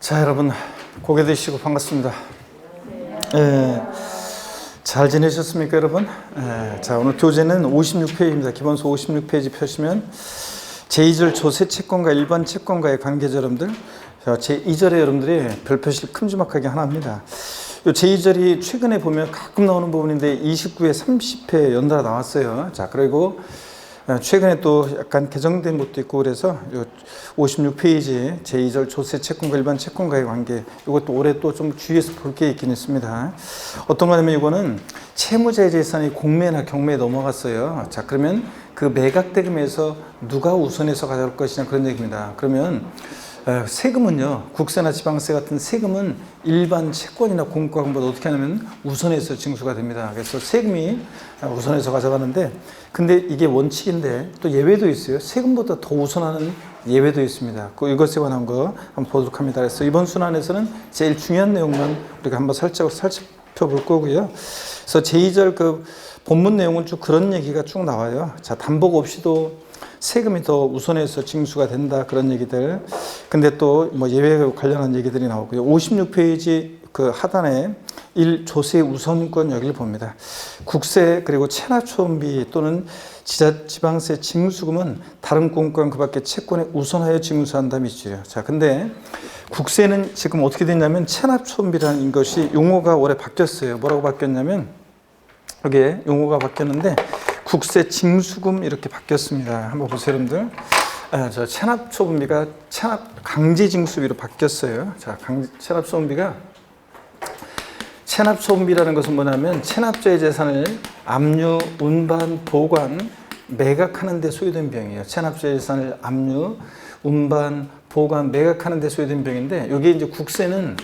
자, 여러분 고개 드시고 반갑습니다. 잘 지내셨습니까, 여러분? 자, 오늘 교재는 56페이지입니다. 기본서 56페이지 펴시면 제2절 조세 채권과 일반 채권과의 관계죠, 여러분들. 제2절에 여러분들이 별표시 큼지막하게 하나입니다. 요 제2절이 최근에 보면 가끔 나오는 부분인데 29회, 30회 연달아 나왔어요. 자, 그리고 최근에 또 약간 개정된 것도 있고 그래서 56페이지 제2절 조세 채권과 일반 채권과의 관계, 이것도 올해 또 좀 주의해서 볼 게 있긴 있습니다. 어떤 거냐면 이거는 채무자의 재산이 공매나 경매에 넘어갔어요. 자, 그러면 그 매각대금에서 누가 우선해서 가져갈 것이냐 그런 얘기입니다. 그러면 세금은요, 국세나 지방세 같은 세금은 일반 채권이나 공과금보다 어떻게 하냐면 우선해서 징수가 됩니다. 그래서 세금이 우선해서 가져가는데, 근데 이게 원칙인데 또 예외도 있어요. 세금보다 더 우선하는 예외도 있습니다. 이것에 관한 거 한번 보도록 합니다. 그래서 이번 순환에서는 제일 중요한 내용만 우리가 한번 살펴볼 거고요. 그래서 제2절 그 본문 내용은 쭉 그런 얘기가 쭉 나와요. 자, 담보가 없이도 세금이 더 우선해서 징수가 된다, 그런 얘기들. 근데 또 뭐 예외 관련한 얘기들이 나오고요. 56페이지 그 하단에 1 조세 우선권 여기를 봅니다. 국세 그리고 체납초음비 또는 지방세 징수금은 다른 공과금 그 밖에 채권에 우선하여 징수한다 밑줄이요. 자, 근데 국세는 지금 어떻게 됐냐면 체납초음비라는 것이 용어가 올해 바뀌었어요. 뭐라고 바뀌었냐면 여기에 용어가 바뀌었는데 국세 징수금 이렇게 바뀌었습니다. 한번 보세요, 여러분들. 저 체납초분비가 강제징수비로 바뀌었어요. 자, 체납초분비라는 것은 뭐냐면 체납자의 재산을 압류, 운반, 보관, 매각하는 데 소요된 비용이에요. 체납자의 재산을 압류, 운반, 보관, 매각하는 데 소요된 비용인데, 여기 이제 국세는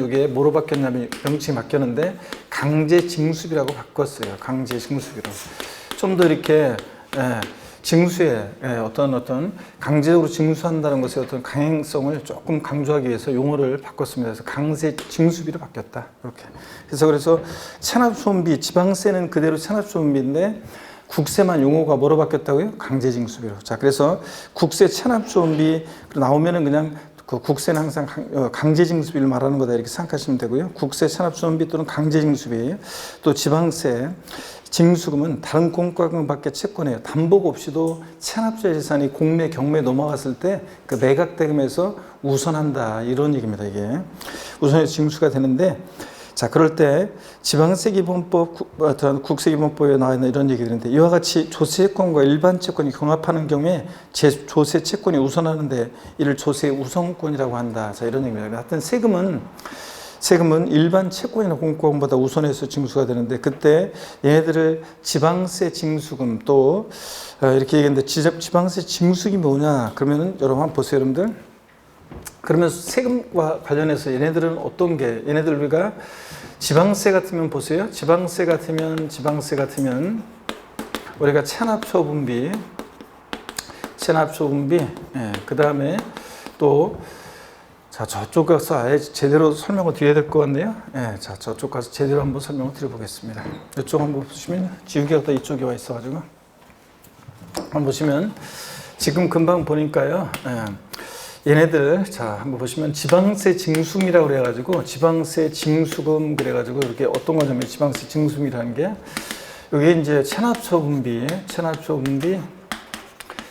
이게 뭐로 바뀌었냐면 명칭이 바뀌었는데 강제징수비라고 바꿨어요. 강제징수비로. 좀 더 이렇게 징수에 어떤 강제적으로 징수한다는 것의 어떤 강행성을 조금 강조하기 위해서 용어를 바꿨습니다. 그래서 강제징수비로 바뀌었다, 이렇게. 그래서 체납소음비, 지방세는 그대로 체납소음비인데 국세만 용어가 뭐로 바뀌었다고요? 강제징수비로. 자, 그래서 국세 체납소음비 나오면은 그냥 그 국세는 항상 강제징수비를 말하는 거다, 이렇게 생각하시면 되고요. 국세 체납소음비 또는 강제징수비, 또 지방세 징수금은 다른 공과금 밖에 채권이에요. 담보가 없이도 체납자의 재산이 공매, 경매에 넘어갔을 때 그 매각대금에서 우선한다, 이런 얘기입니다. 이게 우선해서 징수가 되는데, 자, 그럴 때 지방세기본법, 국세기본법에 나와 있는 이런 얘기들인데, 이와 같이 조세채권과 일반 채권이 경합하는 경우에 조세채권이 우선하는데 이를 조세 우선권이라고 한다. 자, 이런 얘기입니다. 하여튼 세금은 일반 채권이나 공과금보다 우선해서 징수가 되는데, 그때 얘네들을 지방세 징수금, 또 이렇게 얘기했는데 지방세 징수금이 뭐냐 그러면은 여러분 한번 보세요, 여러분들. 그러면 세금과 관련해서 얘네들은 어떤 게, 얘네들 우리가 지방세 같으면 보세요. 지방세 같으면 우리가 체납초분비, 그 다음에 또 자, 저쪽 가서 아예 제대로 설명을 드려야 될 것 같네요. 자, 저쪽 가서 제대로 한번 설명을 드려보겠습니다. 이쪽 한번 보시면 지우개가 또 이쪽에 와 있어가지고 한번 보시면 지금 금방 보니까요. 얘네들, 자, 한번 보시면 지방세 징수금이라고 그래가지고 지방세 징수금 그래가지고 이렇게 어떤 거냐면 지방세 징수금이라는 게 여기 이제 체납초분비,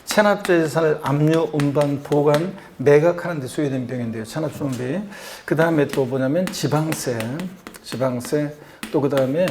체납자의 재산을 압류, 운반, 보관, 매각하는 데 소요된 비용인데요. 체납초분비. 그 다음에 또 뭐냐면 지방세, 또 그 다음에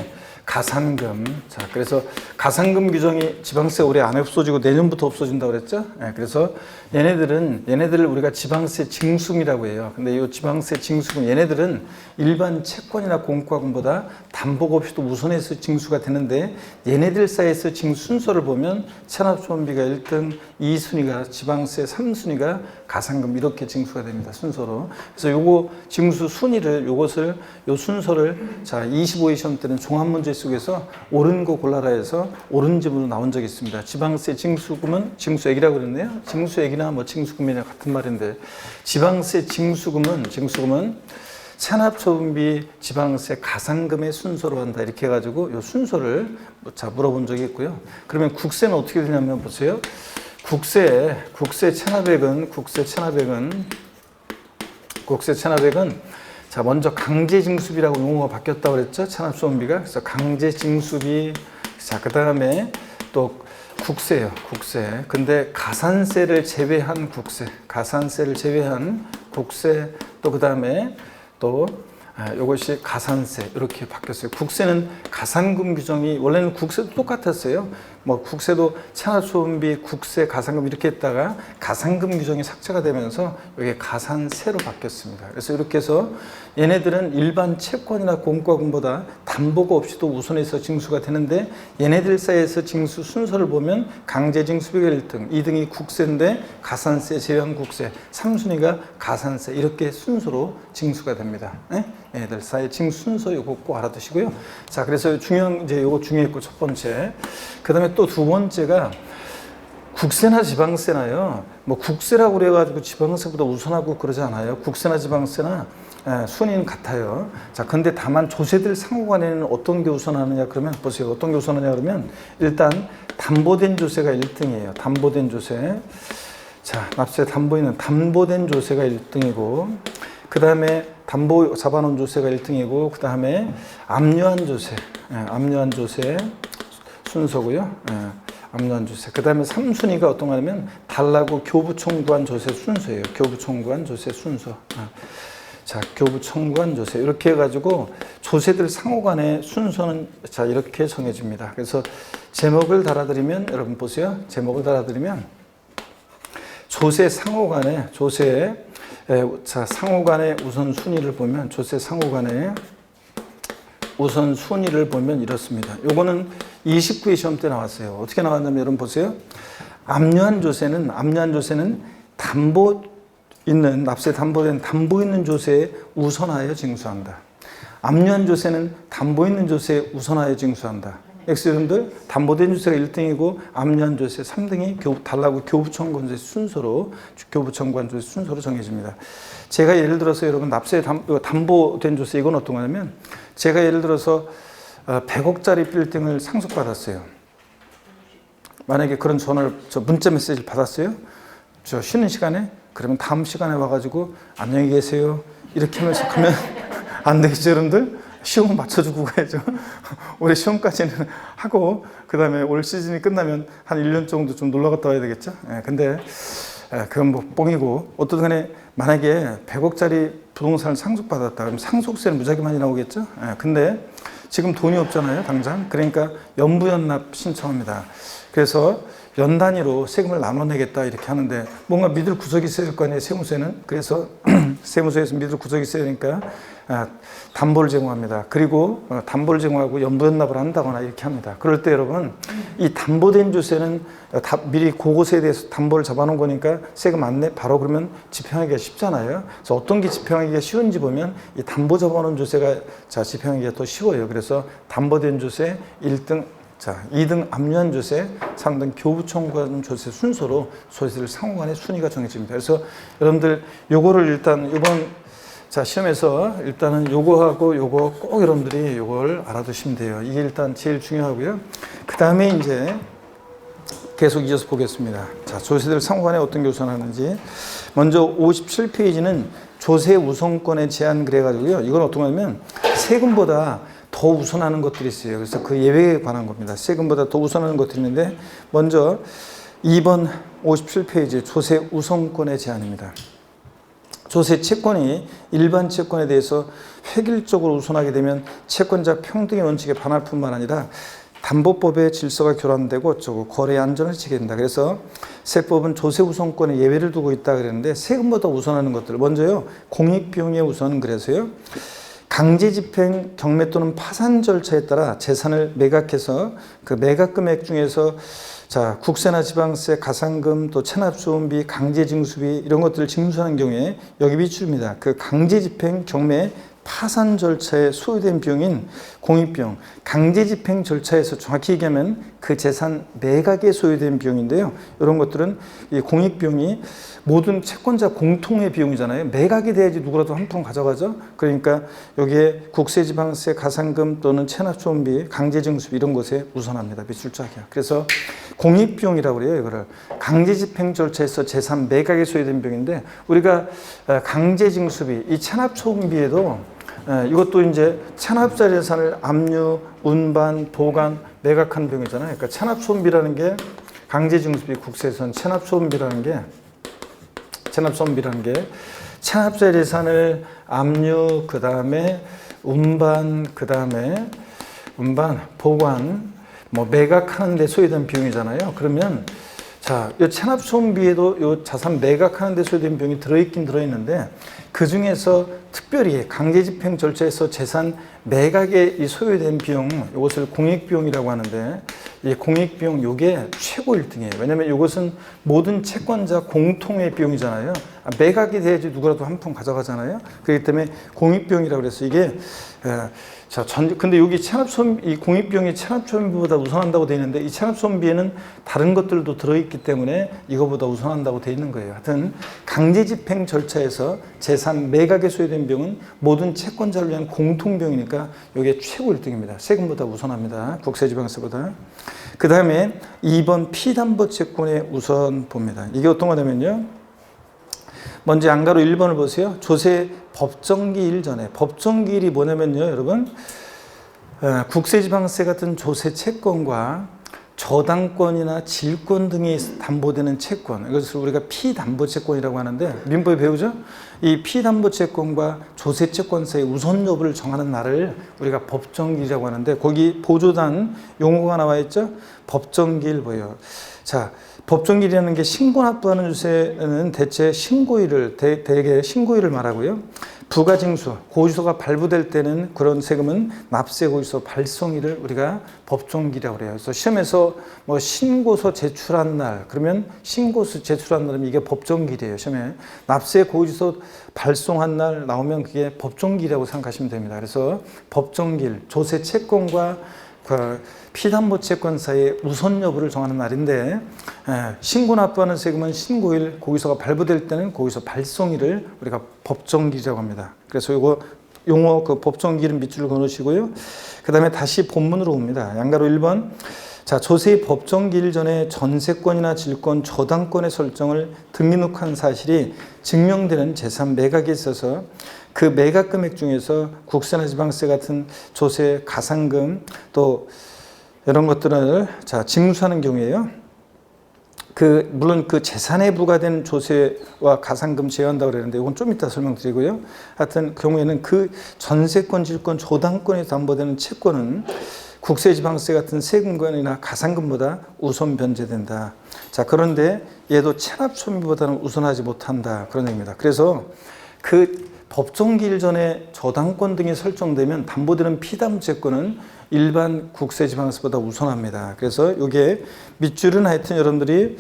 가산금. 자, 그래서 가산금 규정이 지방세 올해 안 없어지고 내년부터 없어진다고 그랬죠? 그래서 얘네들을 우리가 지방세 징수금이라고 해요. 근데 이 지방세 징수금, 얘네들은 일반 채권이나 공과금보다 담보가 없이도 우선해서 징수가 되는데, 얘네들 사이에서 징수 순서를 보면 체납초분비가 1등, 2순위가 지방세, 3순위가 가산금, 이렇게 징수가 됩니다, 순서로. 그래서 요거 징수 순위를, 요 순서를, 자, 25회 시험 때는 종합문제 속에서 옳은 거 골라라 해서 옳은 집으로 나온 적이 있습니다. 지방세 징수금은 징수액이라고 그랬네요. 징수액이나 뭐 징수금이나 같은 말인데, 지방세 징수금은 체납초분비, 지방세, 가산금의 순서로 한다, 이렇게 해가지고 이 순서를 자 물어본 적이 있고요. 그러면 국세는 어떻게 되냐면 보세요. 국세 체납액은 국세 체납액은 자 먼저 강제징수비라고 용어가 바뀌었다고 그랬죠. 체납수원비가. 그래서 강제징수비. 자 그다음에 또 국세예요. 국세. 근데 가산세를 제외한 국세. 가산세를 제외한 국세. 또 그다음에 또 이것이 가산세 이렇게 바뀌었어요. 국세는 가산금 규정이 원래는 국세도 똑같았어요. 뭐 국세도 체납수원비, 국세, 가산금 이렇게 했다가 가산금 규정이 삭제가 되면서 이게 가산세로 바뀌었습니다. 그래서 이렇게 해서 얘네들은 일반 채권이나 공과금보다 담보가 없이도 우선해서 징수가 되는데 얘네들 사이에서 징수 순서를 보면 강제징수비가 1등, 2등이 국세인데 가산세 제외한 국세, 3순위가 가산세 이렇게 순서로 징수가 됩니다. 네? 얘네들 사이 징수 순서 이거 꼭 알아두시고요. 자, 그래서 중요한 이제 이거 중요했고 첫 번째. 그다음에 또 두 번째가 국세나 지방세나요. 뭐 국세라고 그래가지고 지방세보다 우선하고 그러지 않아요. 국세나 지방세나 순위는 같아요. 자, 근데 다만 조세들 상호간에는 어떤 게 우선하느냐 그러면 보세요. 어떤 게 우선하냐 그러면 일단 담보된 조세가 1등이에요. 담보된 조세. 자, 납세 담보 있는 담보된 조세가 1등이고 그 다음에 담보 잡아놓은 조세가 1등이고 그 다음에 압류한 조세, 압류한 조세 순서고요. 압류한 조세. 그 다음에 3순위가 어떤 거냐면 달라고 교부 청구한 조세 순서예요. 교부 청구한 조세 순서. 자, 교부 청구한 조세. 이렇게 해가지고 조세들 상호간의 순서는 자, 이렇게 정해집니다. 그래서 제목을 달아드리면 여러분 보세요. 제목을 달아드리면 조세 상호간의 조세 자, 상호간의 우선순위를 보면 조세 상호간의 우선순위를 보면 이렇습니다. 요거는 29회 시험 때 나왔어요. 어떻게 나왔냐면 여러분 보세요. 압류한 조세는 담보 있는 납세 담보된 담보 있는 조세에 우선하여 징수한다. 압류한 조세는 담보 있는 조세에 우선하여 징수한다. 여러분들 담보된 조세가 1등이고 압류한 조세 3등이 달라고 교부 청구한 조세 순서로 교부 청구한 조세 순서로 정해집니다. 제가 예를 들어서 여러분 납세 담보된 조세 이건 어떤 거냐면 제가 예를 들어서 100억짜리 빌딩을 상속받았어요. 만약에 그런 전화를 문자 메시지를 받았어요. 저 쉬는 시간에 그러면 다음 시간에 와가지고 안녕히 계세요 이렇게 하면서 가면 안 되겠죠 여러분들? 시험 맞춰주고 가야죠. 올해 시험까지는 하고 그 다음에 올 시즌이 끝나면 한 1년 정도 좀 놀러 갔다 와야 되겠죠. 근데 그건 뭐 뻥이고 어떤 간에 만약에 100억짜리 부동산을 상속받았다 그러면 상속세는 무지하게 많이 나오겠죠. 근데 지금 돈이 없잖아요 당장. 그러니까 연부연납 신청합니다. 그래서 연 단위로 세금을 나눠내겠다 이렇게 하는데 뭔가 믿을 구석이 있어야 될 거 아니에요 세무서에는. 그래서 세무서에서 믿을 구석이 있어야 되니까 담보를 제공합니다. 그리고 담보를 제공하고 연부연납을 한다거나 이렇게 합니다. 그럴 때 여러분 이 담보된 조세는 미리 그것에 대해서 담보를 잡아놓은 거니까 세금 안 내 바로 그러면 집행하기가 쉽잖아요. 그래서 어떤 게 집행하기가 쉬운지 보면 이 담보 잡아놓은 조세가 자 집행하기가 더 쉬워요. 그래서 담보된 조세 1등 자, 2등 압류한 조세, 3등 교부 청구한 조세 순서로 조세들 상호간의 순위가 정해집니다. 그래서 여러분들 요거를 일단 이번 자 시험에서 일단은 요거하고 요거 꼭 여러분들이 요걸 알아두시면 돼요. 이게 일단 제일 중요하고요. 그 다음에 이제 계속 이어서 보겠습니다. 자, 조세들 상호간에 어떤 게 우선하는지. 먼저 57페이지는 조세 우선권의 제한 그래가지고요. 이건 어떤 거냐면 세금보다 더 우선하는 것들이 있어요. 그래서 그 예외에 관한 겁니다. 세금보다 더 우선하는 것들이 있는데 먼저 2번 57페이지 조세 우선권의 제한입니다. 조세 채권이 일반 채권에 대해서 획일적으로 우선하게 되면 채권자 평등의 원칙에 반할 뿐만 아니라 담보법의 질서가 교란되고 거래의 안전을 지게 된다. 그래서 세법은 조세 우선권에 예외를 두고 있다 그랬는데 세금보다 우선하는 것들 먼저요. 공익비용의 우선 그래서요. 강제 집행, 경매 또는 파산 절차에 따라 재산을 매각해서 그 매각 금액 중에서 자, 국세나 지방세, 가산금, 또 체납수원비, 강제징수비 이런 것들을 징수하는 경우에 여기 비추입니다. 그 강제 집행, 경매, 파산 절차에 소요된 비용인 공익비용, 강제집행 절차에서 정확히 얘기하면 그 재산 매각에 소요된 비용인데요. 이런 것들은 이 공익비용이 모든 채권자 공통의 비용이잖아요. 매각이 돼야지 누구라도 한 푼 가져가죠. 그러니까 여기에 국세지방세, 가산금 또는 체납소음비, 강제징수비 이런 것에 우선합니다. 미출자격. 그래서 공익비용이라고 그래요. 이거를 강제집행 절차에서 재산 매각에 소요된 비용인데, 우리가 강제징수비, 이 체납소음비에도 이것도 이제 체납자 재산을 압류, 운반, 보관, 매각한 비용이잖아요. 그러니까 체납소음비라는 게 강제징수비, 국세에서는 체납소음비라는 게 체납자 재산을 압류, 그 다음에 운반, 보관, 뭐 매각하는 데 소요된 비용이잖아요. 그러면 자, 이 체납소음비에도 이 자산 매각하는 데 소요된 비용이 들어있긴 들어있는데, 그 중에서 특별히 강제집행 절차에서 재산 매각에 이 소요된 비용, 이것을 공익비용이라고 하는데, 이 공익비용 요게 최고 1등이에요. 왜냐면 이것은 모든 채권자 공통의 비용이잖아요. 매각이 돼야지 누구라도 한 푼 가져가잖아요. 그렇기 때문에 공익비용이라고 그래서 이게 근데 여기 이 공익비용이 체납소음비보다 우선한다고 되어 있는데, 이 체납소음비에는 다른 것들도 들어있기 때문에 이거보다 우선한다고 되어 있는 거예요. 하여튼 강제집행 절차에서 재산 매각에 소요된 비용은 모든 채권자를 위한 공통비용이니까 이게 최고 1등입니다. 세금보다 우선합니다. 국세지방세보다. 그 다음에 2번 피담보채권에 우선 봅니다. 이게 어떤 거냐면요, 먼저 양가로 1번을 보세요. 조세 법정기일 전에. 법정기일이 뭐냐면요, 여러분, 국세지방세 같은 조세 채권과 저당권이나 질권 등이 담보되는 채권, 이것을 우리가 피담보채권이라고 하는데, 민법에 배우죠? 이 피담보채권과 조세채권 사이의 우선 여부를 정하는 날을 우리가 법정기일이라고 하는데, 거기 보조단 용어가 나와 있죠? 법정기일 뭐예요? 자, 법정기일이라는 게 신고 납부하는 조세는 대체 신고일을, 대개 신고일을 말하고요. 부가징수, 고지서가 발부될 때는 그런 세금은 납세 고지서 발송일을 우리가 법정기일이라고 그래요. 그래서 시험에서 뭐 신고서 제출한 날, 그러면 신고서 제출한 날이면 이게 법정기일이에요. 시험에 납세 고지서 발송한 날 나오면 그게 법정기일이라고 생각하시면 됩니다. 그래서 법정기일, 조세 채권과 그 피담보채권 사이의 우선 여부를 정하는 날인데, 신고 납부하는 세금은 신고일, 고지서가 발부될 때는 고지서 발송일을 우리가 법정기일이라고 합니다. 그래서 이거 용어 그 법정기일은 밑줄을 그어놓으시고요. 그 다음에 다시 본문으로 옵니다. 양가로 1번. 자, 조세의 법정기일 전에 전세권이나 질권, 저당권의 설정을 등기록한 사실이 증명되는 재산 매각에 있어서 그 매각 금액 중에서 국세나 지방세 같은 조세, 가산금 또 이런 것들을 징수하는 경우에요. 물론 그 재산에 부과된 조세와 가산금 제외한다고 그러는데 이건 좀 이따 설명드리고요. 하여튼 경우에는 그 전세권, 질권, 저당권에 담보되는 채권은 국세지방세 같은 세금권이나 가산금보다 우선 변제된다. 자, 그런데 얘도 체납소음비보다는 우선하지 못한다. 그런 얘기입니다. 그래서 그 법정기일 전에 저당권 등이 설정되면 담보되는 피담채권은 일반 국세지방세보다 우선합니다. 그래서 이게 밑줄은 하여튼 여러분들이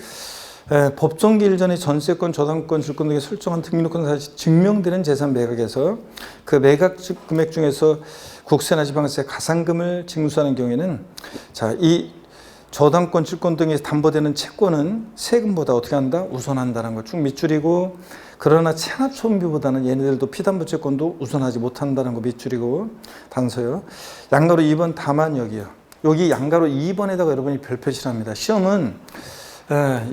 법정기일 전에 전세권, 저당권, 질권 등에 설정한 등기록한 사실이 증명되는 재산 매각에서 그 매각 금액 중에서 국세나 지방세 가산금을 징수하는 경우에는 자, 이 저당권, 질권 등에 담보되는 채권은 세금보다 어떻게 한다? 우선한다는 거 쭉 밑줄이고, 그러나 체납소음비보다는 얘네들도 피담보채권도 우선하지 못한다는 거 밑줄이고 단서요. 양가로 2번 다만 여기요. 여기 양가로 2번에다가 여러분이 별표시를 합니다. 시험은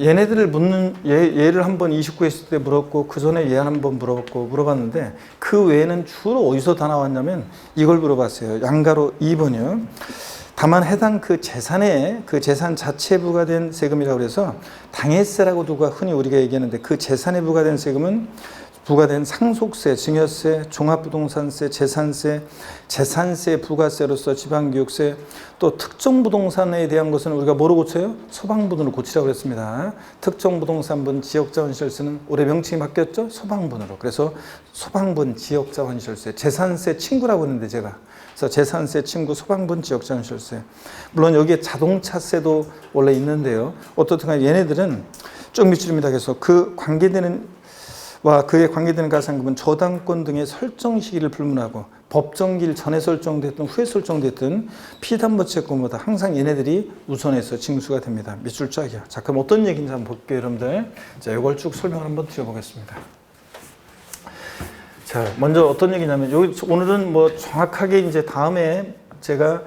얘네들을 묻는 얘를 한번 29 했을 때 물었고, 그 전에 얘 한번 물어봤는데, 그 외에는 주로 어디서 다 나왔냐면 이걸 물어봤어요. 양가로 2번이요. 다만 해당 그 재산에 그 재산 자체에 부과된 세금이라고 해서 당해세라고 누가 흔히 우리가 얘기하는데, 그 재산에 부과된 세금은 부과된 상속세, 증여세, 종합부동산세, 재산세, 재산세 부가세로서 지방교육세, 또 특정부동산에 대한 것은 우리가 뭐로 고쳐요? 소방분으로 고치라고 했습니다. 특정부동산분, 지역자원시설세는 올해 명칭이 바뀌었죠? 소방분으로. 그래서 소방분, 지역자원시설세, 재산세 친구라고 했는데 제가. 그래서 재산세 친구, 소방분, 지역자원시설세. 물론 여기에 자동차세도 원래 있는데요. 어떻든 간에 얘네들은 쭉 밑줄입니다. 그래서 그 관계되는 그에 관계되는 가산금은 저당권 등의 설정 시기를 불문하고 법정기일 전에 설정됐든 후에 설정됐든 피담보채권보다 항상 얘네들이 우선해서 징수가 됩니다. 밑줄 짝이야. 자, 그럼 어떤 얘기인지 한번 볼게요, 여러분들. 자, 이걸 쭉 설명을 한번 드려보겠습니다. 자, 먼저 어떤 얘기냐면, 오늘은 뭐 정확하게 이제 다음에 제가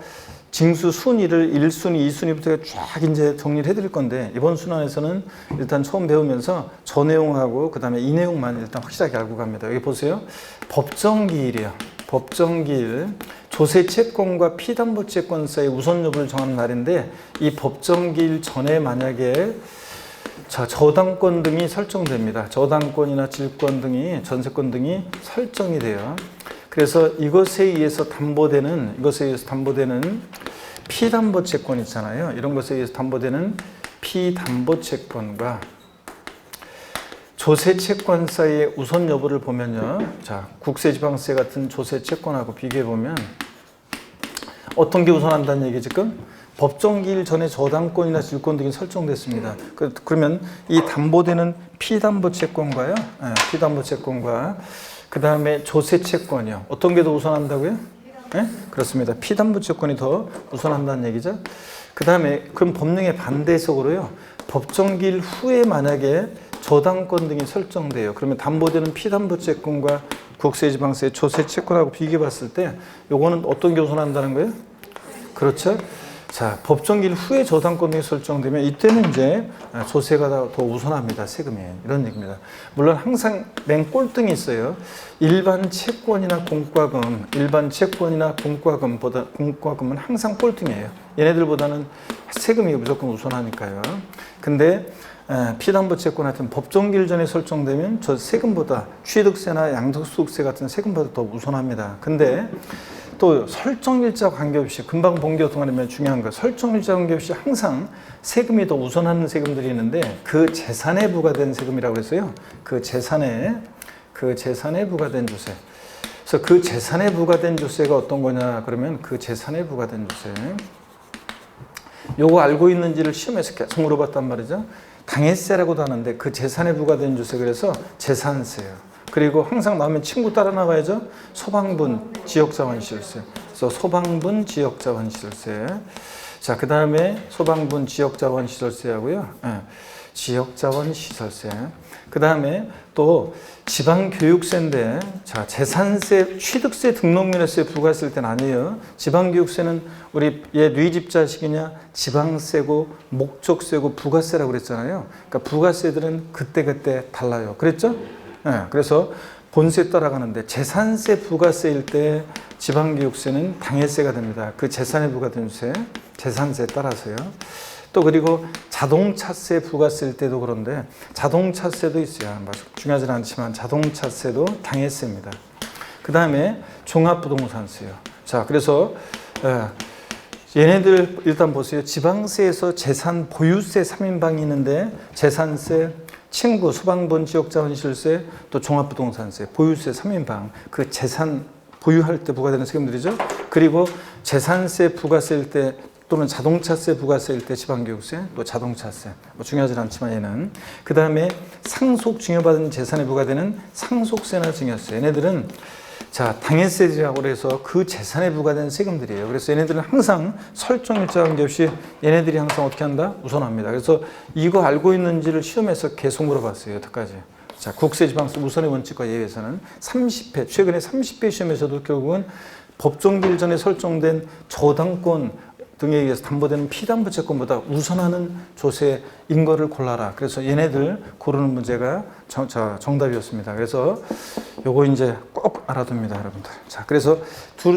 징수 순위를 1순위, 2순위부터 쫙 이제 정리를 해드릴 건데, 이번 순환에서는 일단 처음 배우면서 저 내용하고 그 다음에 이 내용만 일단 확실하게 알고 갑니다. 여기 보세요. 법정기일이에요. 법정기일. 조세채권과 피담보채권 사이의 우선 여부를 정하는 날인데, 이 법정기일 전에 만약에 저당권 등이 설정됩니다. 저당권이나 질권 등이, 전세권 등이 설정이 돼요. 그래서 이것에 의해서 담보되는 피담보채권 있잖아요. 이런 것에 의해서 담보되는 피담보채권과 조세채권 사이의 우선 여부를 보면요. 자, 국세, 지방세 같은 조세채권하고 비교해 보면 어떤 게 우선한다는 얘기 지금? 법정기일 전에 저당권이나 질권 등이 설정됐습니다. 그러면 이 담보되는 피담보채권과요. 피담보채권과 그 다음에 조세채권이요. 어떤 게 더 우선한다고요? 네? 그렇습니다. 피담보채권이 더 우선한다는 얘기죠. 그 다음에 그럼 법령의 반대적으로요. 법정기일 후에 만약에 저당권 등이 설정돼요. 그러면 담보되는 피담보채권과 국세, 지방세, 조세채권하고 비교해 봤을 때 요거는 어떤 게 우선한다는 거예요? 그렇죠? 자, 법정기일 후에 저당권 등이 설정되면 이때는 이제 조세가 더 우선합니다. 세금이. 이런 얘기입니다. 물론 항상 맨 꼴등이 있어요. 일반 채권이나 공과금은 항상 꼴등이에요. 얘네들보다는 세금이 무조건 우선하니까요. 근데 피담보채권 같은 법정기일 전에 설정되면 저 세금보다 취득세나 양도소득세 같은 세금보다 더 우선합니다. 근데 또 설정일자 관계없이 금방 본 게 어떤 거냐면 중요한 거 설정일자 관계없이 항상 세금이 더 우선하는 세금들이 있는데 그 재산에 부과된 세금이라고 해서요. 그 재산에 부과된 조세. 그래서 그 재산에 부과된 조세가 어떤 거냐 그러면 그 재산에 부과된 조세. 요거 알고 있는지를 시험에서 계속 물어봤단 말이죠. 당해세라고도 하는데 그 재산에 부과된 조세 그래서 재산세예요. 그리고 항상 나오면 친구 따라 나와야죠. 소방분 지역자원시설세. 그래서 소방분 지역자원시설세. 자, 그 다음에 소방분 지역자원시설세하고요. 지역자원시설세. 그 다음에 또 지방교육세인데, 자, 재산세, 취득세, 등록면허세 부과했을 때는 아니에요. 지방교육세는 우리 얘 누이집자식이냐, 지방세고, 목적세고, 부가세라고 그랬잖아요. 그러니까 부가세들은 그때그때 달라요. 그랬죠? 네, 그래서 본세 따라가는데 재산세 부가세일 때 지방교육세는 당해세가 됩니다. 그 재산에 부과된 세, 재산세에 따라서요. 또 그리고 자동차세 부가세일 때도 그런데 자동차세도 있어요. 중요하지는 않지만 자동차세도 당해세입니다. 그 다음에 종합부동산세요. 자, 그래서 얘네들 일단 보세요. 지방세에서 재산 보유세 3인방이 있는데 재산세, 친구, 소방분, 지역자원시설세, 또 종합부동산세, 보유세 3인방, 그 재산 보유할 때 부과되는 세금들이죠. 그리고 재산세 부가세일 때 또는 자동차세 부가세일 때 지방교육세, 또 자동차세, 뭐 중요하진 않지만 얘는. 그 다음에 상속 증여받은 재산에 부과되는 상속세나 증여세. 얘네들은 자, 당해세라고 해서 그 재산에 부과된 세금들이에요. 그래서 얘네들은 항상 설정일자 관계없이 얘네들이 항상 어떻게 한다? 우선합니다. 그래서 이거 알고 있는지를 시험에서 계속 물어봤어요. 여태까지. 자, 국세지방세 우선의 원칙과 예외에서는 30회, 최근에 30회 시험에서도 결국은 법정기일 전에 설정된 저당권 등에 의해서 담보되는 피담보채권보다 우선하는 조세인 거를 골라라. 그래서 얘네들 고르는 문제가 정답이었습니다. 그래서 요거 이제 꼭 알아둡니다, 여러분들. 자, 그래서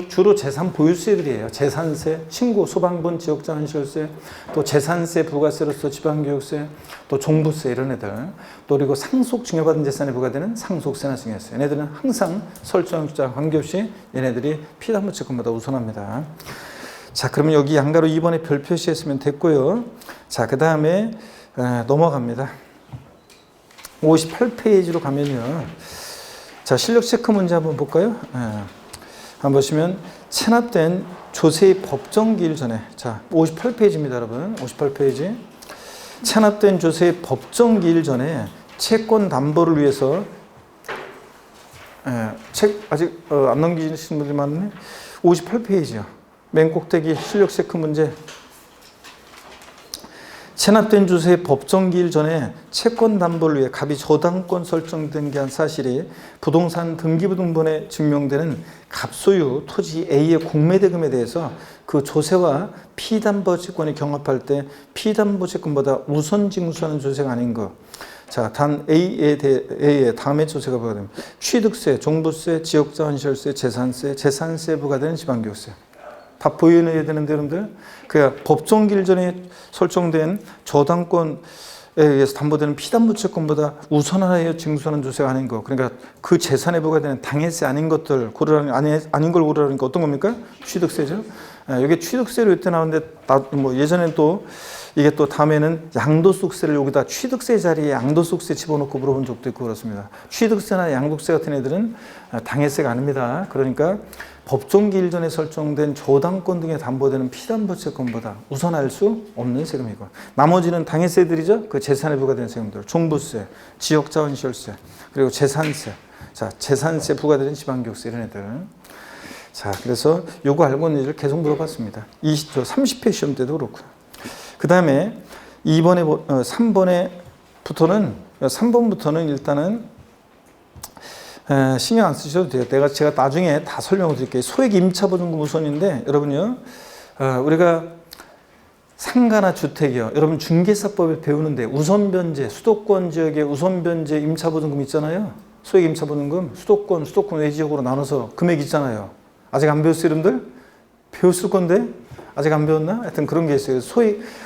주로 재산 보유세들이에요. 재산세, 친구, 소방분, 지역자원시설세, 또 재산세, 부가세로서 지방교육세, 또 종부세 이런 애들, 또 그리고 상속 증여받은 재산에 부과되는 상속세나 증여세. 얘네들은 항상 설정일자 관계없이 얘네들이 피담보채권보다 우선합니다. 자, 그러면 여기 양가로 2번에 별 표시했으면 됐고요. 자, 그 다음에 넘어갑니다. 58페이지로 가면요. 자, 실력 체크 문제 한번 볼까요? 한번 보시면 체납된 조세의 법정기일 전에, 자, 58페이지입니다, 여러분. 58페이지. 체납된 조세의 법정기일 전에 채권 담보를 위해서 책 아직 안 넘기신 분들이 많네. 58페이지요. 맨 꼭대기 실력 체크 문제. 체납된 주소의 법정 기일 전에 채권 담보를 위해 갑이 저당권 설정된 게 한 사실이 부동산 등기부등본에 증명되는 갑소유 토지 A의 공매대금에 대해서 그 조세와 피담보 채권이 경합할 때 피담보 채권보다 우선 징수하는 조세가 아닌 것. 자, 단 A에 다음에 조세가 부과됩니다. 취득세, 종부세, 지역자원시설세, 재산세, 재산세 부과되는 지방교육세. 다 보여야 되는데 여러분들, 그 법정 기일 전에 설정된 저당권에 의해서 담보되는 피담보 채권보다 우선하여 징수하는 조세가 아닌 거. 그러니까 그 재산에 부과되는 당해세 아닌 것들 아닌 걸 고르라니까 어떤 겁니까? 취득세죠. 여기 취득세로 이때 나오는데 예전엔 또 이게 또 다음에는 양도소득세를 여기다 취득세 자리에 양도소득세 집어넣고 물어본 적도 있고 그렇습니다. 취득세나 양도세 같은 애들은 당해세가 아닙니다. 그러니까 법정 기일 전에 설정된 저당권 등에 담보되는 피담보 채권보다 우선할 수 없는 세금이고, 나머지는 당해세들이죠. 그 재산에 부과되는 세금들, 종부세, 지역자원시설세, 그리고 재산세. 자, 재산세 부과되는 지방교육세 이런 애들. 자, 그래서 요거 알고 있는 애들 계속 물어봤습니다. 30회 시험 때도 그렇고요. 그 다음에 3번부터는 일단은 신경 안 쓰셔도 돼요. 제가 나중에 다 설명을 드릴게요. 소액 임차보증금 우선인데, 여러분요, 우리가 상가나 주택이요. 여러분 중개사법에 배우는데 우선변제, 수도권 지역에 우선변제 임차보증금 있잖아요. 소액 임차보증금, 수도권 외 지역으로 나눠서 금액 있잖아요. 아직 안 배웠어요, 여러분들? 배웠을 건데? 아직 안 배웠나? 하여튼 그런 게 있어요.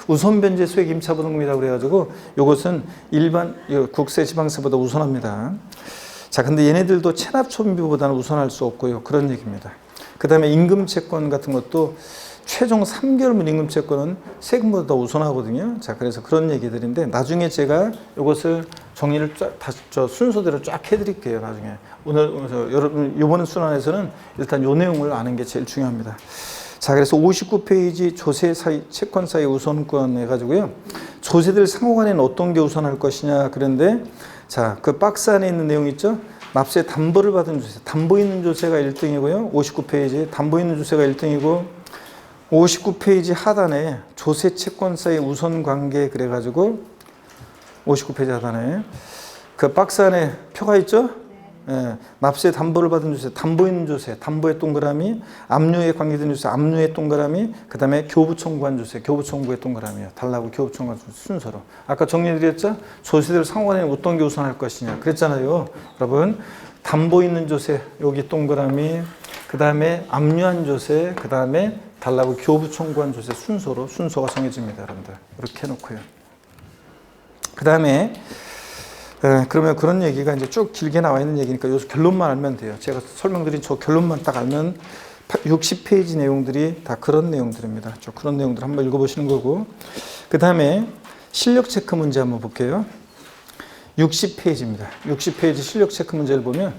우선변제 소액 임차보증금이라고 그래가지고 이것은 일반 국세 지방세보다 우선합니다. 자, 근데 얘네들도 체납촌비보다는 우선할 수 없고요. 그런 얘기입니다. 그 다음에 임금채권 같은 것도 최종 3개월분 임금채권은 세금보다 더 우선하거든요. 자, 그래서 그런 얘기들인데 나중에 제가 이것을 정리를 다시 순서대로 쫙 해드릴게요. 나중에. 여러분, 이번 순환에서는 일단 요 내용을 아는 게 제일 중요합니다. 자, 그래서 59페이지 조세 사이, 채권 사이 우선권 해가지고요. 조세들 상호간에는 어떤 게 우선할 것이냐. 그런데 자, 그 박스 안에 있는 내용 있죠? 납세 담보를 받은 조세. 담보 있는 조세가 1등이고요. 59페이지 담보 있는 조세가 1등이고 59페이지 하단에 조세 채권 사이 우선 관계 그래가지고 59페이지 하단에 그 박스 안에 표가 있죠? 예, 납세 담보를 받은 조세, 담보 있는 조세, 담보의 동그라미, 압류에 관계된 조세, 압류의 동그라미, 그 다음에 교부 청구한 조세, 교부 청구의 동그라미요. 달라고 교부 청구한 조세 순서로. 아까 정리해드렸죠? 조세들 상호간에 어떤 게 우선할 것이냐. 그랬잖아요. 여러분, 담보 있는 조세, 여기 동그라미, 그 다음에 압류한 조세, 그 다음에 달라고 교부 청구한 조세 순서가 정해집니다. 여러분들. 이렇게 해놓고요. 그 다음에 그러면 그런 얘기가 이제 쭉 길게 나와 있는 얘기니까 여기서 결론만 알면 돼요. 제가 설명드린 저 결론만 딱 알면 60페이지 내용들이 다 그런 내용들입니다. 그런 내용들 한번 읽어보시는 거고. 그 다음에 실력 체크 문제 한번 볼게요. 60페이지입니다. 60페이지 실력 체크 문제를 보면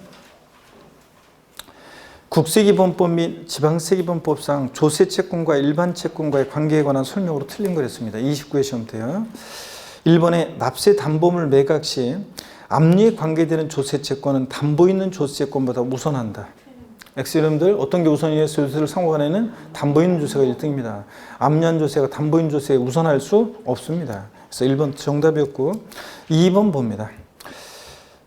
국세기본법 및 지방세기본법상 조세채권과 일반 채권과의 관계에 관한 설명으로 틀린 거랬습니다. 29회 시험 때요. 1번에 납세 담보물 매각 시 압류에 관계되는 조세채권은 담보 있는 조세채권보다 우선한다. 엑스이름들 어떤 게 우선이에요? 조세를 상호간에는 담보 있는 조세가 1등입니다. 압류한 조세가 담보 있는 조세에 우선할 수 없습니다. 그래서 1번 정답이었고 2번 봅니다.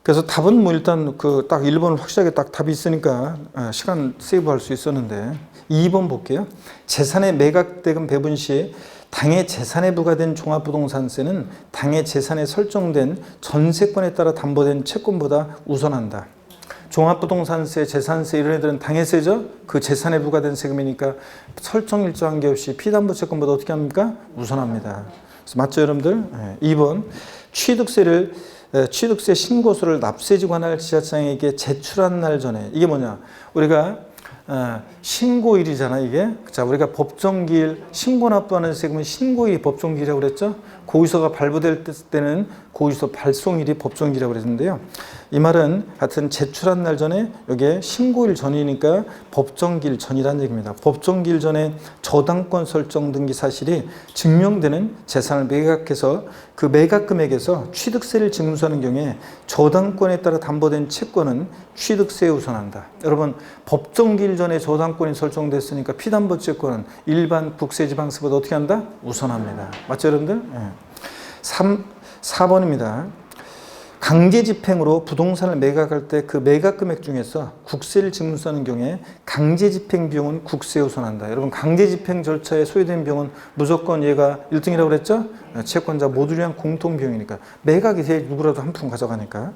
그래서 답은 일단 딱 1번은 확실하게 딱 답이 있으니까 시간 세이브할 수 있었는데 2번 볼게요. 재산의 매각대금 배분 시 당해 재산에 부과된 종합부동산세는 당해 재산에 설정된 전세권에 따라 담보된 채권보다 우선한다. 종합부동산세, 재산세 이런 애들은 당해세죠. 그 재산에 부과된 세금이니까 설정 일조한 게 없이 피담보 채권보다 어떻게 합니까? 우선합니다. 그래서 맞죠, 여러분들? 2번 취득세 신고서를 납세지 관할 지자장에게 제출한 날 전에 이게 뭐냐? 우리가 신고일이잖아, 이게. 자, 우리가 법정기일, 신고 납부하는 세금은 신고일이 법정기일이라고 그랬죠? 고의서가 발부될 때는 고의서 발송일이 법정일이라고 그랬는데요. 이 말은 하여튼 제출한 날 전에 여기에 신고일 전이니까 법정기일 전이라는 얘기입니다. 법정기일 전에 저당권 설정 등기 사실이 증명되는 재산을 매각해서 그 매각 금액에서 취득세를 징수하는 경우에 저당권에 따라 담보된 채권은 취득세에 우선한다. 여러분 법정기일 전에 저당권이 설정됐으니까 피담보 채권은 일반 국세지방세보다 어떻게 한다? 우선합니다. 맞죠 여러분들? 네. 4번입니다. 강제집행으로 부동산을 매각할 때 그 매각 금액 중에서 국세를 징수하는 경우에 강제집행 비용은 국세에 우선한다. 여러분 강제집행 절차에 소요된 비용은 무조건 얘가 1등이라고 그랬죠? 채권자 모두를 위한 공통비용이니까 매각이 돼 누구라도 한 푼 가져가니까.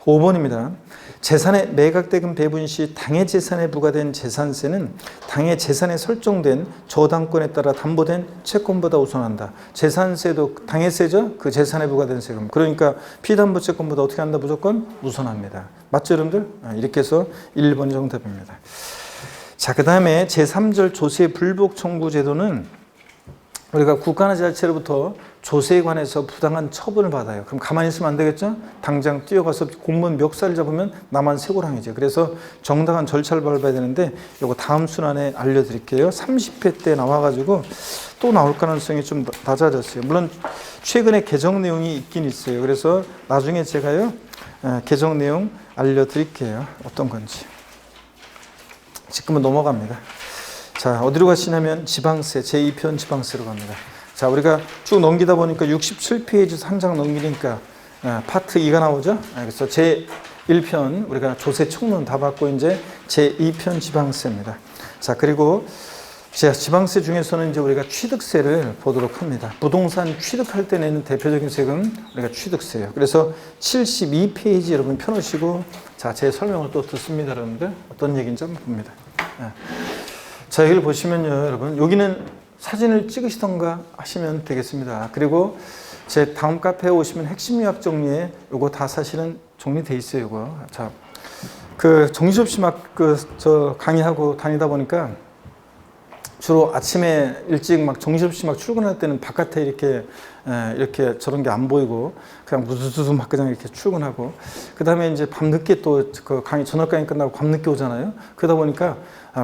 5번입니다. 재산의 매각대금 배분 시 당해 재산에 부과된 재산세는 당해 재산에 설정된 저당권에 따라 담보된 채권보다 우선한다. 재산세도 당해세죠? 그 재산에 부과된 세금. 그러니까 피담보 채권보다 어떻게 한다? 무조건 우선합니다. 맞죠 여러분들? 이렇게 해서 1번이 정답입니다. 자, 그 다음에 제3절 조세 불복 청구 제도는 우리가 국가나 지자체로부터 조세에 관해서 부당한 처분을 받아요. 그럼 가만히 있으면 안 되겠죠? 당장 뛰어가서 공무원 멱살을 잡으면 나만 쇠고랑이죠. 그래서 정당한 절차를 밟아야 되는데 이거 다음 순환에 알려드릴게요. 30회 때 나와가지고 또 나올 가능성이 좀 낮아졌어요. 물론 최근에 개정 내용이 있긴 있어요. 그래서 나중에 제가요 개정 내용 알려드릴게요. 어떤 건지. 지금은 넘어갑니다. 자, 어디로 가시냐면 지방세, 제2편 지방세로 갑니다. 자, 우리가 쭉 넘기다 보니까 67페이지에서 한 장 넘기니까 파트 2가 나오죠. 그래서 제1편 우리가 조세 총론 다 받고 이제 제2편 지방세입니다. 자, 그리고 지방세 중에서는 이제 우리가 취득세를 보도록 합니다. 부동산 취득할 때 내는 대표적인 세금 우리가 취득세예요. 그래서 72페이지 여러분 펴놓으시고 자, 제 설명을 또 듣습니다, 여러분들. 어떤 얘기인지 한번 봅니다. 자, 여기를 보시면요, 여러분. 여기는 사진을 찍으시던가 하시면 되겠습니다. 그리고 제 다음 카페에 오시면 핵심 요약 정리에 요거 다 사실은 정리돼 있어요, 요거. 자, 그 정신없이 막 저 강의하고 다니다 보니까 주로 아침에 일찍 막 정신없이 막 출근할 때는 바깥에 이렇게 저런 게 안 보이고 그냥 무두두두 막 그냥 이렇게 출근하고 그 다음에 이제 밤늦게 또 그 강의 저녁 강의 끝나고 밤늦게 오잖아요. 그러다 보니까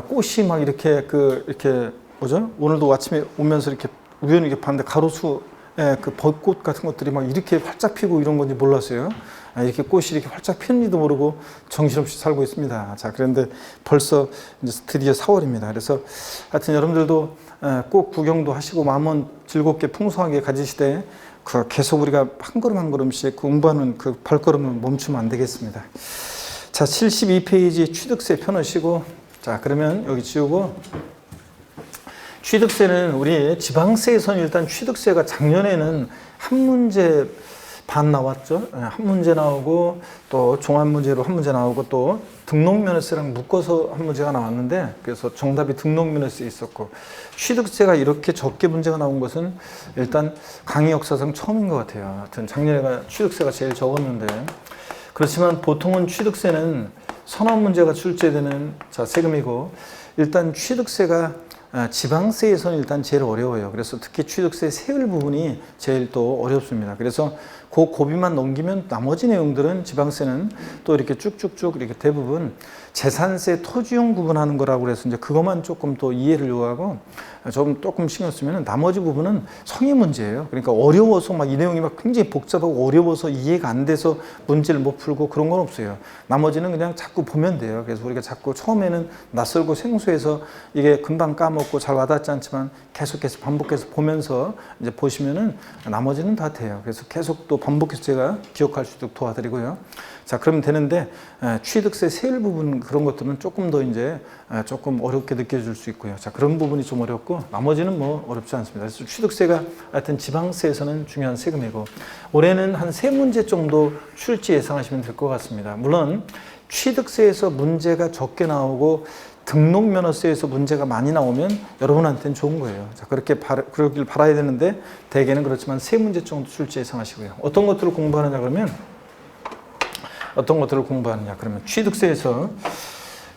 꽃이 막 이렇게 이렇게 뭐죠? 오늘도 아침에 오면서 이렇게 우연히 이렇게 봤는데 가로수 그 벚꽃 같은 것들이 막 이렇게 활짝 피고 이런 건지 몰랐어요. 이렇게 꽃이 이렇게 활짝 피는지도 모르고 정신없이 살고 있습니다. 자, 그런데 벌써 이제 드디어 4월입니다. 그래서 하여튼 여러분들도 꼭 구경도 하시고 마음은 즐겁게 풍성하게 가지시되 그 계속 우리가 한 걸음 한 걸음씩 공부하는 그 발걸음을 멈추면 안 되겠습니다. 자, 72페이지 취득세 펴놓으시고 자, 그러면 여기 지우고 취득세는 우리 지방세에서는 일단 취득세가 작년에는 한 문제 반 나왔죠. 한 문제 나오고 또 종합문제로 한 문제 나오고 또 등록면허세랑 묶어서 한 문제가 나왔는데 그래서 정답이 등록면허세에 있었고 취득세가 이렇게 적게 문제가 나온 것은 일단 강의 역사상 처음인 것 같아요. 하여튼 작년에 취득세가 제일 적었는데 그렇지만 보통은 취득세는 서너 문제가 출제되는 세금이고 일단 취득세가 지방세에서는 일단 제일 어려워요. 그래서 특히 취득세 세율 부분이 제일 또 어렵습니다. 그래서 그 고비만 넘기면 나머지 내용들은 지방세는 또 이렇게 쭉쭉쭉 이렇게 대부분 재산세 토지용 구분하는 거라고 그래서 이제 그것만 조금 더 이해를 요하고 조금 신경 쓰면 나머지 부분은 성의 문제예요. 그러니까 어려워서 막 이 내용이 막 굉장히 복잡하고 어려워서 이해가 안 돼서 문제를 못 풀고 그런 건 없어요. 나머지는 그냥 자꾸 보면 돼요. 그래서 우리가 자꾸 처음에는 낯설고 생소해서 이게 금방 까먹고 잘 와닿지 않지만 계속해서 반복해서 보면서 이제 보시면은 나머지는 다 돼요. 그래서 계속 또 반복해서 제가 기억할 수 있도록 도와드리고요. 자, 그러면 되는데 취득세 세율 부분 그런 것들은 조금 더 이제 조금 어렵게 느껴질 수 있고요. 자, 그런 부분이 좀 어렵고 나머지는 뭐 어렵지 않습니다. 그래서 취득세가 하여튼 지방세에서는 중요한 세금이고 올해는 한 3문제 정도 출제 예상하시면 될 것 같습니다. 물론 취득세에서 문제가 적게 나오고 등록면허세에서 문제가 많이 나오면 여러분한테는 좋은 거예요. 자, 그러길 바라야 되는데 대개는 그렇지만 3문제 정도 출제 예상하시고요. 어떤 것들을 공부하느냐 그러면 취득세에서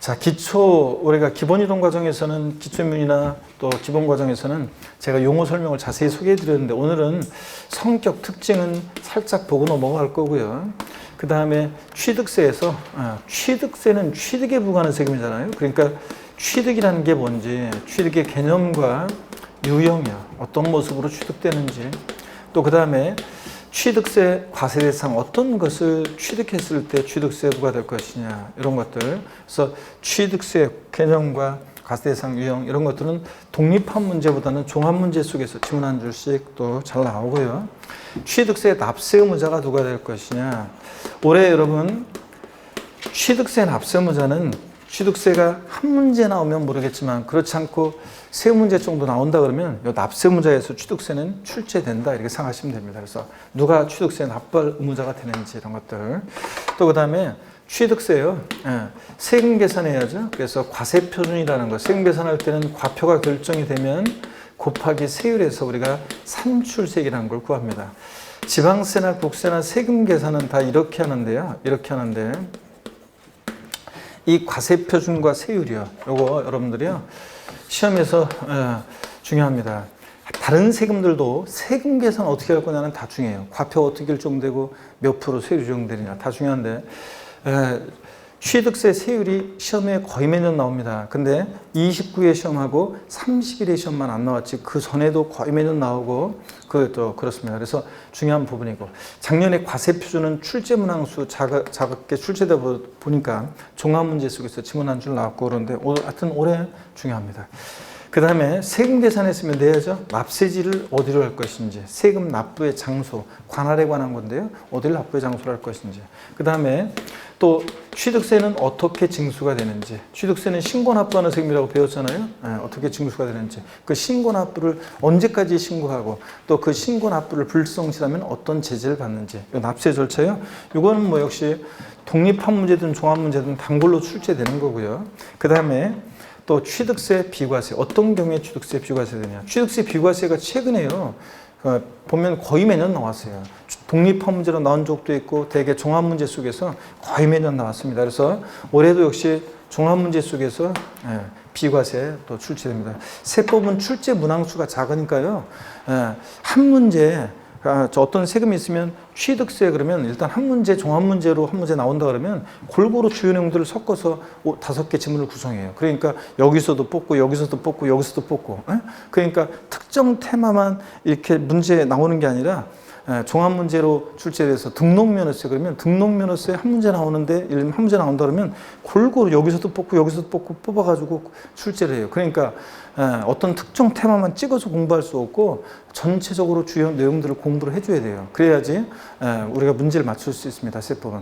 자, 기초, 우리가 기본 이론 과정에서는 기초인문이나 또 기본 과정에서는 제가 용어 설명을 자세히 소개해 드렸는데 오늘은 성격 특징은 살짝 보고 넘어갈 거고요. 그 다음에 취득세에서, 취득세는 취득에 부과하는 세금이잖아요. 그러니까 취득이라는 게 뭔지, 취득의 개념과 유형이야. 어떤 모습으로 취득되는지. 또 그 다음에 취득세 과세 대상 어떤 것을 취득했을 때 취득세 부과될 것이냐 이런 것들. 그래서 취득세 개념과 과세 대상 유형 이런 것들은 독립한 문제보다는 종합 문제 속에서 지문 한 줄씩 또 잘 나오고요. 취득세 납세 의무자가 누가 될 것이냐. 올해 여러분 취득세 납세 의무자는 취득세가 한 문제 나오면 모르겠지만 그렇지 않고 세 문제 정도 나온다 그러면 이 납세 의무자에서 취득세는 출제된다 이렇게 생각하시면 됩니다. 그래서 누가 취득세 납부할 의무자가 되는지 이런 것들. 또 그 다음에 취득세요. 세금 계산해야죠. 그래서 과세 표준이라는 거. 세금 계산할 때는 과표가 결정이 되면 곱하기 세율에서 우리가 산출세액이라는 걸 구합니다. 지방세나 국세나 세금 계산은 다 이렇게 하는데요. 이렇게 하는데 이 과세 표준과 세율이요. 요거 여러분들이요. 시험에서 중요합니다. 다른 세금들도 세금 계산 어떻게 할 거냐는 다 중요해요. 과표 어떻게 결정되고 몇 프로 세율이 적용되느냐 다 중요한데 취득세 세율이 시험에 거의 매년 나옵니다. 근데 29회 시험하고 30일의 시험만 안 나왔지 그 전에도 거의 매년 나오고 그것도 그렇습니다. 그래서 중요한 부분이고 작년에 과세 표준은 출제 문항수 작게 출제되다 보니까 종합 문제 속에서 지문 한 줄 나왔고 그런데 하여튼 올해 중요합니다. 그 다음에 세금 계산했으면 내야죠. 납세지를 어디로 할 것인지 세금 납부의 장소 관할에 관한 건데요. 어디를 납부의 장소로 할 것인지 그 다음에 또 취득세는 어떻게 징수가 되는지 취득세는 신고납부하는 세금이라고 배웠잖아요. 어떻게 징수가 되는지 그 신고납부를 언제까지 신고하고 또 그 신고납부를 불성실하면 어떤 제재를 받는지 이 납세 절차요. 이거는 뭐 역시 독립한 문제든 종합 문제든 단골로 출제되는 거고요. 그 다음에 또 취득세 비과세 어떤 경우에 취득세 비과세 되냐. 취득세 비과세가 최근에요. 보면 거의 매년 나왔어요. 독립한 문제로 나온 적도 있고 대개 종합 문제 속에서 거의 매년 나왔습니다. 그래서 올해도 역시 종합 문제 속에서 비과세 또 출제됩니다. 세법은 출제 문항수가 작으니까요. 한 문제 어떤 세금이 있으면 취득세 그러면 일단 한 문제 종합 문제로 한 문제 나온다 그러면 골고루 주요 내용들을 섞어서 5개 지문을 구성해요. 그러니까 여기서도 뽑고 여기서도 뽑고 여기서도 뽑고 그러니까 특정 테마만 이렇게 문제 나오는 게 아니라 종합 문제로 출제돼서 등록면허세 그러면 등록면허세 한 문제 나오는데 예를 들면 한 문제 나온다 그러면 골고루 여기서도 뽑고 여기서도 뽑고 뽑아가지고 출제를 해요. 그러니까 어떤 특정 테마만 찍어서 공부할 수 없고 전체적으로 주요 내용들을 공부를 해줘야 돼요. 그래야지 우리가 문제를 맞출 수 있습니다. 세법은.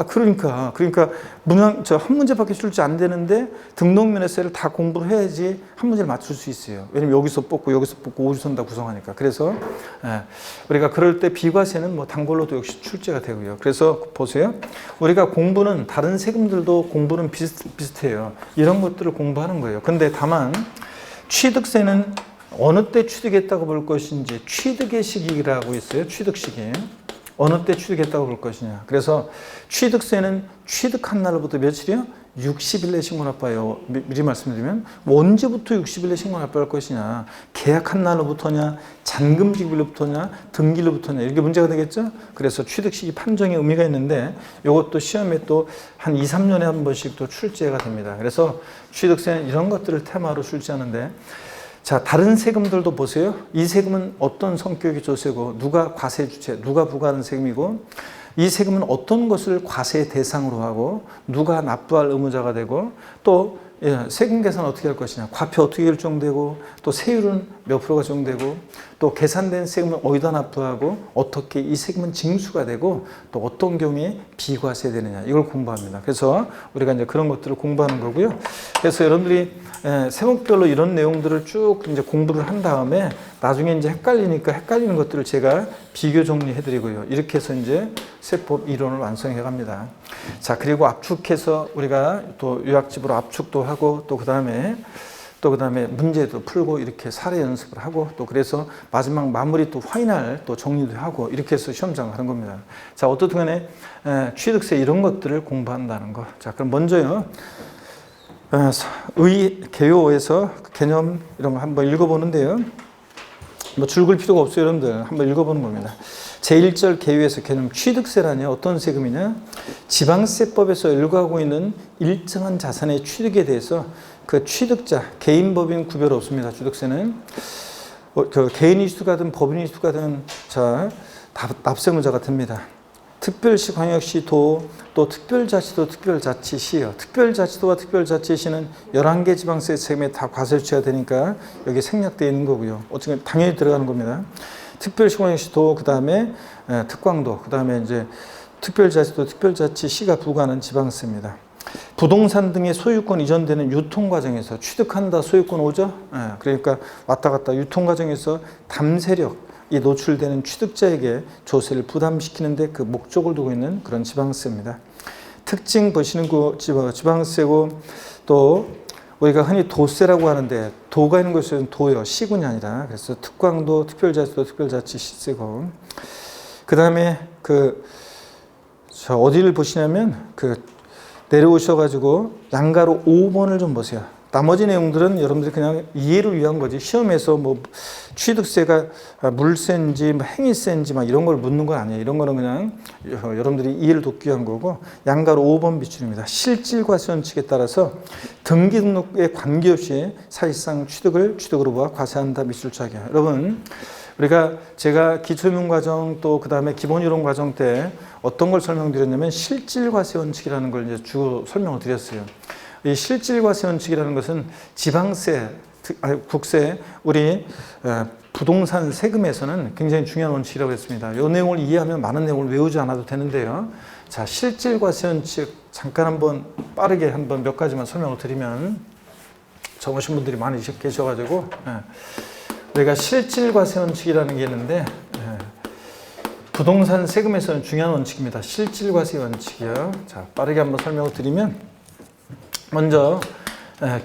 그러니까 문항 한 문제밖에 출제 안 되는데 등록면허세를 다 공부를 해야지 한 문제를 맞출 수 있어요. 왜냐면 여기서 뽑고 5주선 다 구성하니까. 그래서 우리가 그럴 때 비과세는 뭐 단골로도 역시 출제가 되고요. 그래서 보세요. 우리가 공부는 다른 세금들도 공부는 비슷해요. 이런 것들을 공부하는 거예요. 근데 다만 취득세는 어느 때 취득했다고 볼 것인지 취득의 시기라고 있어요. 취득 시기. 어느 때 취득했다고 볼 것이냐. 그래서 취득세는 취득한 날부터 며칠이요? 60일 내 신고납부해요. 미리 말씀드리면 언제부터 60일 내 신고납부할 것이냐. 계약한 날로부터냐, 잔금지기일로부터냐, 등기일로부터냐 이게 문제가 되겠죠. 그래서 취득시기 판정의 의미가 있는데 이것도 시험에 또 한 2, 3년에 한 번씩 또 출제가 됩니다. 그래서 취득세는 이런 것들을 테마로 출제하는데 자, 다른 세금들도 보세요. 이 세금은 어떤 성격의 조세고 누가 과세 주체, 누가 부과하는 세금이고 이 세금은 어떤 것을 과세 대상으로 하고 누가 납부할 의무자가 되고 또 세금 계산 어떻게 할 것이냐, 과표 어떻게 결정되고 또 세율은 몇 프로가 적용되고 또 계산된 세금은 어디다 납부하고 어떻게 이 세금은 징수가 되고 또 어떤 경우에 비과세 되느냐 이걸 공부합니다. 그래서 우리가 이제 그런 것들을 공부하는 거고요. 그래서 여러분들이 세목별로 이런 내용들을 쭉 이제 공부를 한 다음에 나중에 이제 헷갈리니까 헷갈리는 것들을 제가 비교 정리해 드리고요. 이렇게 해서 이제 세법 이론을 완성해 갑니다. 자, 그리고 압축해서 우리가 또 요약집으로 압축도 하고 또 그다음에 문제도 풀고 이렇게 사례 연습을 하고 또 그래서 마지막 마무리 또 파이널 또 정리도 하고 이렇게 해서 시험장을 하는 겁니다. 자, 어떻든 간에 취득세 이런 것들을 공부한다는 거. 자, 그럼 먼저요. 개요에서 개념 이런 거 한번 읽어보는데요. 뭐 줄글 필요가 없어요, 여러분들. 한번 읽어보는 겁니다. 제1절 개요에서 개념 취득세라니 어떤 세금이냐? 지방세법에서 일구하고 있는 일정한 자산의 취득에 대해서 그 취득자, 개인법인 구별 없습니다. 취득세는 개인이 취득하든 법인이 취득하든 납세문자가 됩니다. 특별시, 광역시, 도, 또 특별자치도, 특별자치시요. 특별자치도와 특별자치시는 11개 지방세 세금에 다 과세를 취해야 되니까 여기 생략되어 있는 거고요. 어쨌든 당연히 들어가는 겁니다. 특별시, 광역시, 도, 그 다음에 특광도, 그 다음에 이제 특별자치도, 특별자치시가 부과하는 지방세입니다. 부동산 등의 소유권 이전되는 유통 과정에서 취득한다 소유권 오죠? 그러니까 왔다 갔다 유통 과정에서 담세력, 이 노출되는 취득자에게 조세를 부담시키는데 그 목적을 두고 있는 그런 지방세입니다. 특징 보시는 거 지방세고 또 우리가 흔히 도세라고 하는데 도가 있는 것은 도요, 시군이 아니라 그래서 특광도, 특별자치도, 특별자치시세고 그 다음에 어디를 보시냐면 내려오셔가지고 양가로 5번을 좀 보세요. 나머지 내용들은 여러분들이 그냥 이해를 위한 거지. 시험에서 뭐 취득세가 물세인지 뭐 행위세인지 막 이런 걸 묻는 건 아니에요. 이런 거는 그냥 여러분들이 이해를 돕기 위한 거고 양가로 5번 비출입니다. 실질과세 원칙에 따라서 등기 등록에 관계없이 사실상 취득으로 보아 과세한다 미술자격. 여러분 제가 기초이론과정 또 그 다음에 기본이론 과정 때 어떤 걸 설명드렸냐면 실질과세 원칙이라는 걸 이제 주로 설명을 드렸어요. 이 실질과세 원칙이라는 것은 지방세, 국세, 우리 부동산 세금에서는 굉장히 중요한 원칙이라고 했습니다. 이 내용을 이해하면 많은 내용을 외우지 않아도 되는데요. 자, 실질과세 원칙 잠깐 한번 빠르게 한번 몇 가지만 설명을 드리면 적으신 분들이 많이 계셔가지고 우리가 실질과세 원칙이라는 게 있는데 부동산 세금에서는 중요한 원칙입니다. 실질과세 원칙이요. 자, 빠르게 한번 설명을 드리면 먼저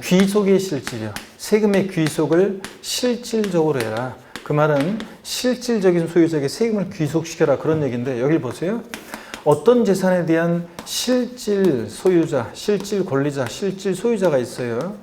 귀속의 실질이요. 세금의 귀속을 실질적으로 해라. 그 말은 실질적인 소유자에게 세금을 귀속시켜라 그런 얘기인데 여기 보세요. 어떤 재산에 대한 실질 소유자, 실질 권리자, 실질 소유자가 있어요.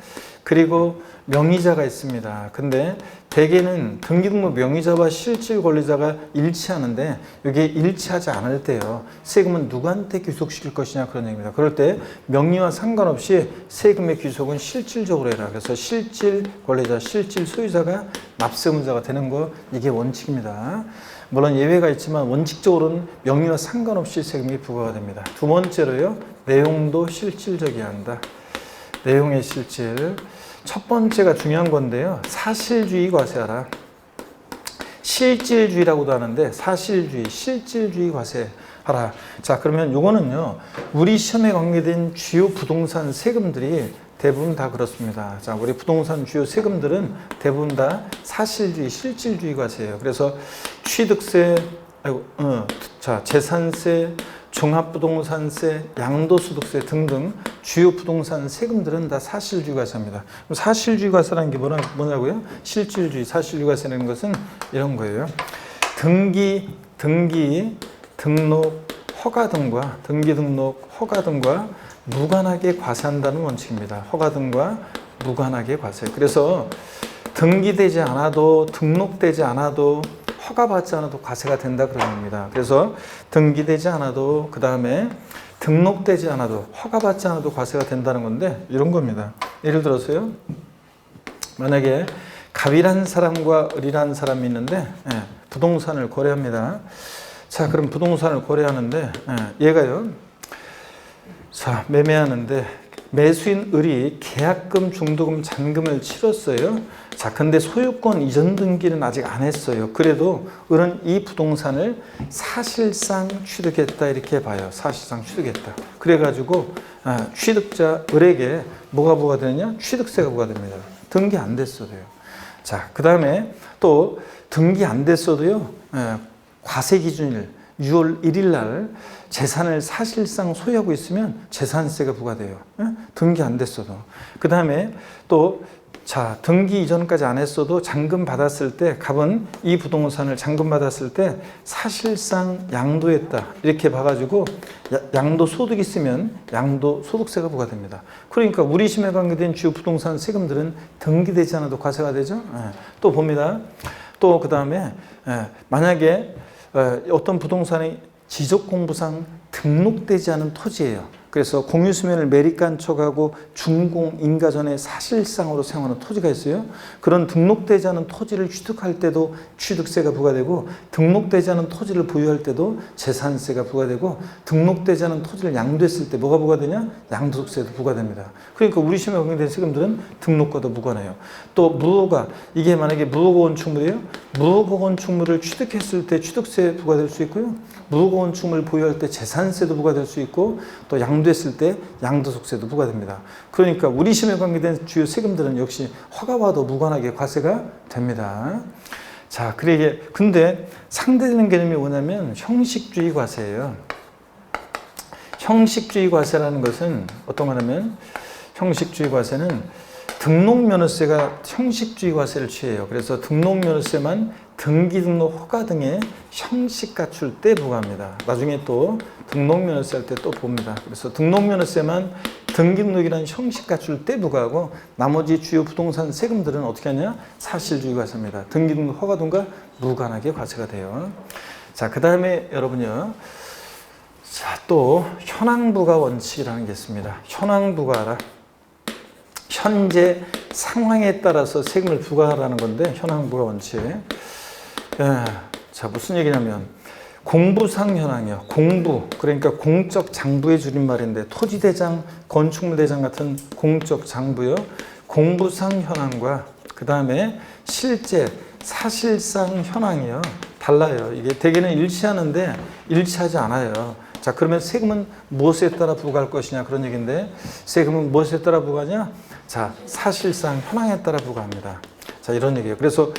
그리고 명의자가 있습니다. 근데 대개는 등기등록 명의자와 실질 권리자가 일치하는데 이게 일치하지 않을 때요. 세금은 누구한테 귀속시킬 것이냐 그런 얘기입니다. 그럴 때 명의와 상관없이 세금의 귀속은 실질적으로 해라. 그래서 실질 권리자, 실질 소유자가 납세문자가 되는 거 이게 원칙입니다. 물론 예외가 있지만 원칙적으로는 명의와 상관없이 세금이 부과가 됩니다. 두 번째로요. 내용도 실질적이어야 한다. 내용의 실질. 첫 번째가 중요한 건데요. 사실주의 과세하라. 실질주의라고도 하는데 사실주의, 실질주의 과세하라. 자, 그러면 요거는요. 우리 시험에 관계된 주요 부동산 세금들이 대부분 다 그렇습니다. 자, 우리 부동산 주요 세금들은 대부분 다 사실주의, 실질주의 과세예요. 그래서 취득세, 재산세, 종합부동산세, 양도소득세 등등 주요 부동산 세금들은 다 사실주의 과세입니다. 사실주의 과세라는 게 뭐냐고요? 실질주의, 사실주의 과세라는 것은 이런 거예요. 등기, 등록, 허가 등과 무관하게 과세한다는 원칙입니다. 허가 등과 무관하게 과세. 그래서 등기되지 않아도 등록되지 않아도 허가받지 않아도 과세가 된다 그런 겁니다. 그래서 등기되지 않아도 그 다음에 등록되지 않아도 허가받지 않아도 과세가 된다는 건데 이런 겁니다. 예를 들어서요. 만약에 갑이란 사람과 을이란 사람이 있는데 부동산을 거래합니다. 자, 그럼 부동산을 거래하는데 얘가요. 자, 매매하는데 매수인 을이 계약금, 중도금, 잔금을 치렀어요. 자, 근데 소유권 이전 등기는 아직 안 했어요. 그래도 을은 이 부동산을 사실상 취득했다 이렇게 봐요. 사실상 취득했다. 그래가지고 취득자 을에게 뭐가 부과되느냐? 취득세가 부과됩니다. 등기 안 됐어도요. 자, 그 다음에 또 등기 안 됐어도요. 과세 기준일 6월 1일 날 재산을 사실상 소유하고 있으면 재산세가 부과돼요. 등기 안 됐어도. 그 다음에 또 자, 등기 이전까지 안 했어도 잔금 받았을 때 갑은 이 부동산을 잔금 받았을 때 사실상 양도했다 이렇게 봐가지고 양도소득이 있으면 양도소득세가 부과됩니다. 그러니까 우리심에 관계된 주요 부동산 세금들은 등기되지 않아도 과세가 되죠. 또 봅니다. 또 그 다음에 만약에 어떤 부동산이 지적공부상 등록되지 않은 토지예요. 그래서 공유수면을 매립간척하고 준공인가 전에 사실상으로 사용하는 토지가 있어요. 그런 등록되지 않은 토지를 취득할 때도 취득세가 부과되고, 등록되지 않은 토지를 보유할 때도 재산세가 부과되고, 등록되지 않은 토지를 양도했을 때 뭐가 부과되냐? 양도소득세도 부과됩니다. 그러니까 우리심에 관계된 세금들은 등록과도 무관해요. 또 무허가, 이게 만약에 무허가 건축물이에요. 무허가 건축물을 취득했을 때 취득세 부과될 수 있고요. 무허가 건축물을 보유할 때 재산세도 부과될 수 있고, 또 양도했을 때 양도소득세도 부과됩니다. 그러니까 우리심에 관계된 주요 세금들은 역시 허가와도 무관하게 과세가 됩니다. 자, 근데 상대되는 개념이 뭐냐면 형식주의 과세예요. 형식주의 과세라는 것은 어떤 거냐면, 형식주의 과세는 등록면허세가 형식주의 과세를 취해요. 그래서 등록면허세만 등기 등록 허가 등의 형식 갖출 때 부과합니다. 나중에 또 등록면허세 할 때 또 봅니다. 그래서 등록면허세만 등기 등록이라는 형식 갖출 때 부과하고, 나머지 주요 부동산 세금들은 어떻게 하냐? 사실주의 과세입니다. 등기 등록 허가 등과 무관하게 과세가 돼요. 자, 그 다음에 여러분요. 자, 또 현황부과 원칙이라는 게 있습니다. 현황부과라. 현재 상황에 따라서 세금을 부과하라는 건데, 현황부과 원칙. 자, 무슨 얘기냐면 공부상 현황이요. 공부, 그러니까 공적 장부의 줄임말인데, 토지대장, 건축물대장 같은 공적 장부요. 공부상 현황과 그 다음에 실제 사실상 현황이요. 달라요. 이게 대개는 일치하는데 일치하지 않아요. 자, 그러면 세금은 무엇에 따라 부과할 것이냐, 그런 얘기인데, 세금은 무엇에 따라 부과하냐? 자, 사실상 현황에 따라 부과합니다. 자, 이런 얘기예요. 그래서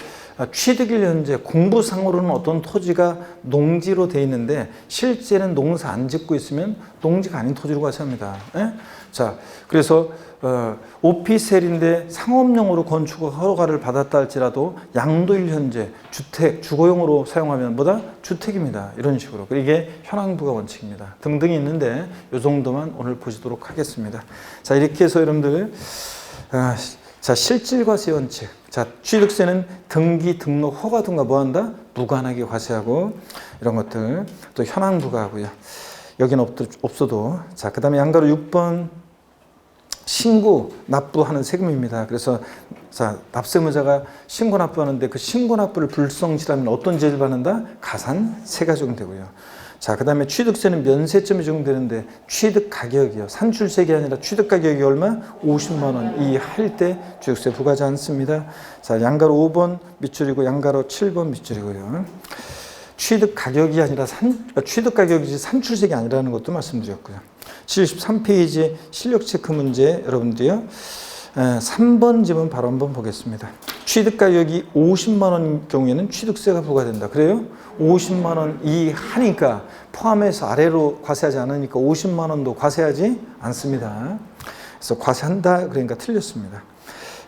취득일 현재 공부상으로는 어떤 토지가 농지로 돼 있는데 실제는 농사 안 짓고 있으면 농지가 아닌 토지로 과세합니다. 자, 그래서 오피스텔인데 상업용으로 건축 허가를 받았다 할지라도 양도일 현재 주택, 주거용으로 사용하면 뭐다? 주택입니다. 이런 식으로. 이게 현황부가 원칙입니다. 등등이 있는데 이 정도만 오늘 보시도록 하겠습니다. 자, 이렇게 해서 여러분들 자, 실질과세 원칙. 자, 취득세는 등기, 등록, 허가 등과 뭐한다? 무관하게 과세하고, 이런 것들. 또 현황부과하고요. 여기는 없어도. 자, 그 다음에 양가로 6번 신고, 납부하는 세금입니다. 그래서 자, 납세무자가 신고 납부하는데 그 신고 납부를 불성실하면 어떤 죄를 받는다? 가산세가 적용되고요. 자, 그 다음에 취득세는 면세점이 적용되는데 취득 가격이요. 산출세가 아니라 취득 가격이 얼마? 50만 원 이하일 때 취득세 부과하지 않습니다. 자, 양가로 5번 밑줄이고 양가로 7번 밑줄이고요. 취득 가격이 아니라 취득 가격이지 산출세가 아니라는 것도 말씀드렸고요. 73페이지 실력 체크 문제 여러분들이요. 3번 지문 바로 한번 보겠습니다. 취득 가격이 50만 원 경우에는 취득세가 부과된다. 그래요? 50만 원 이하니까 포함해서 아래로 과세하지 않으니까 50만 원도 과세하지 않습니다. 그래서 과세한다 그러니까 틀렸습니다.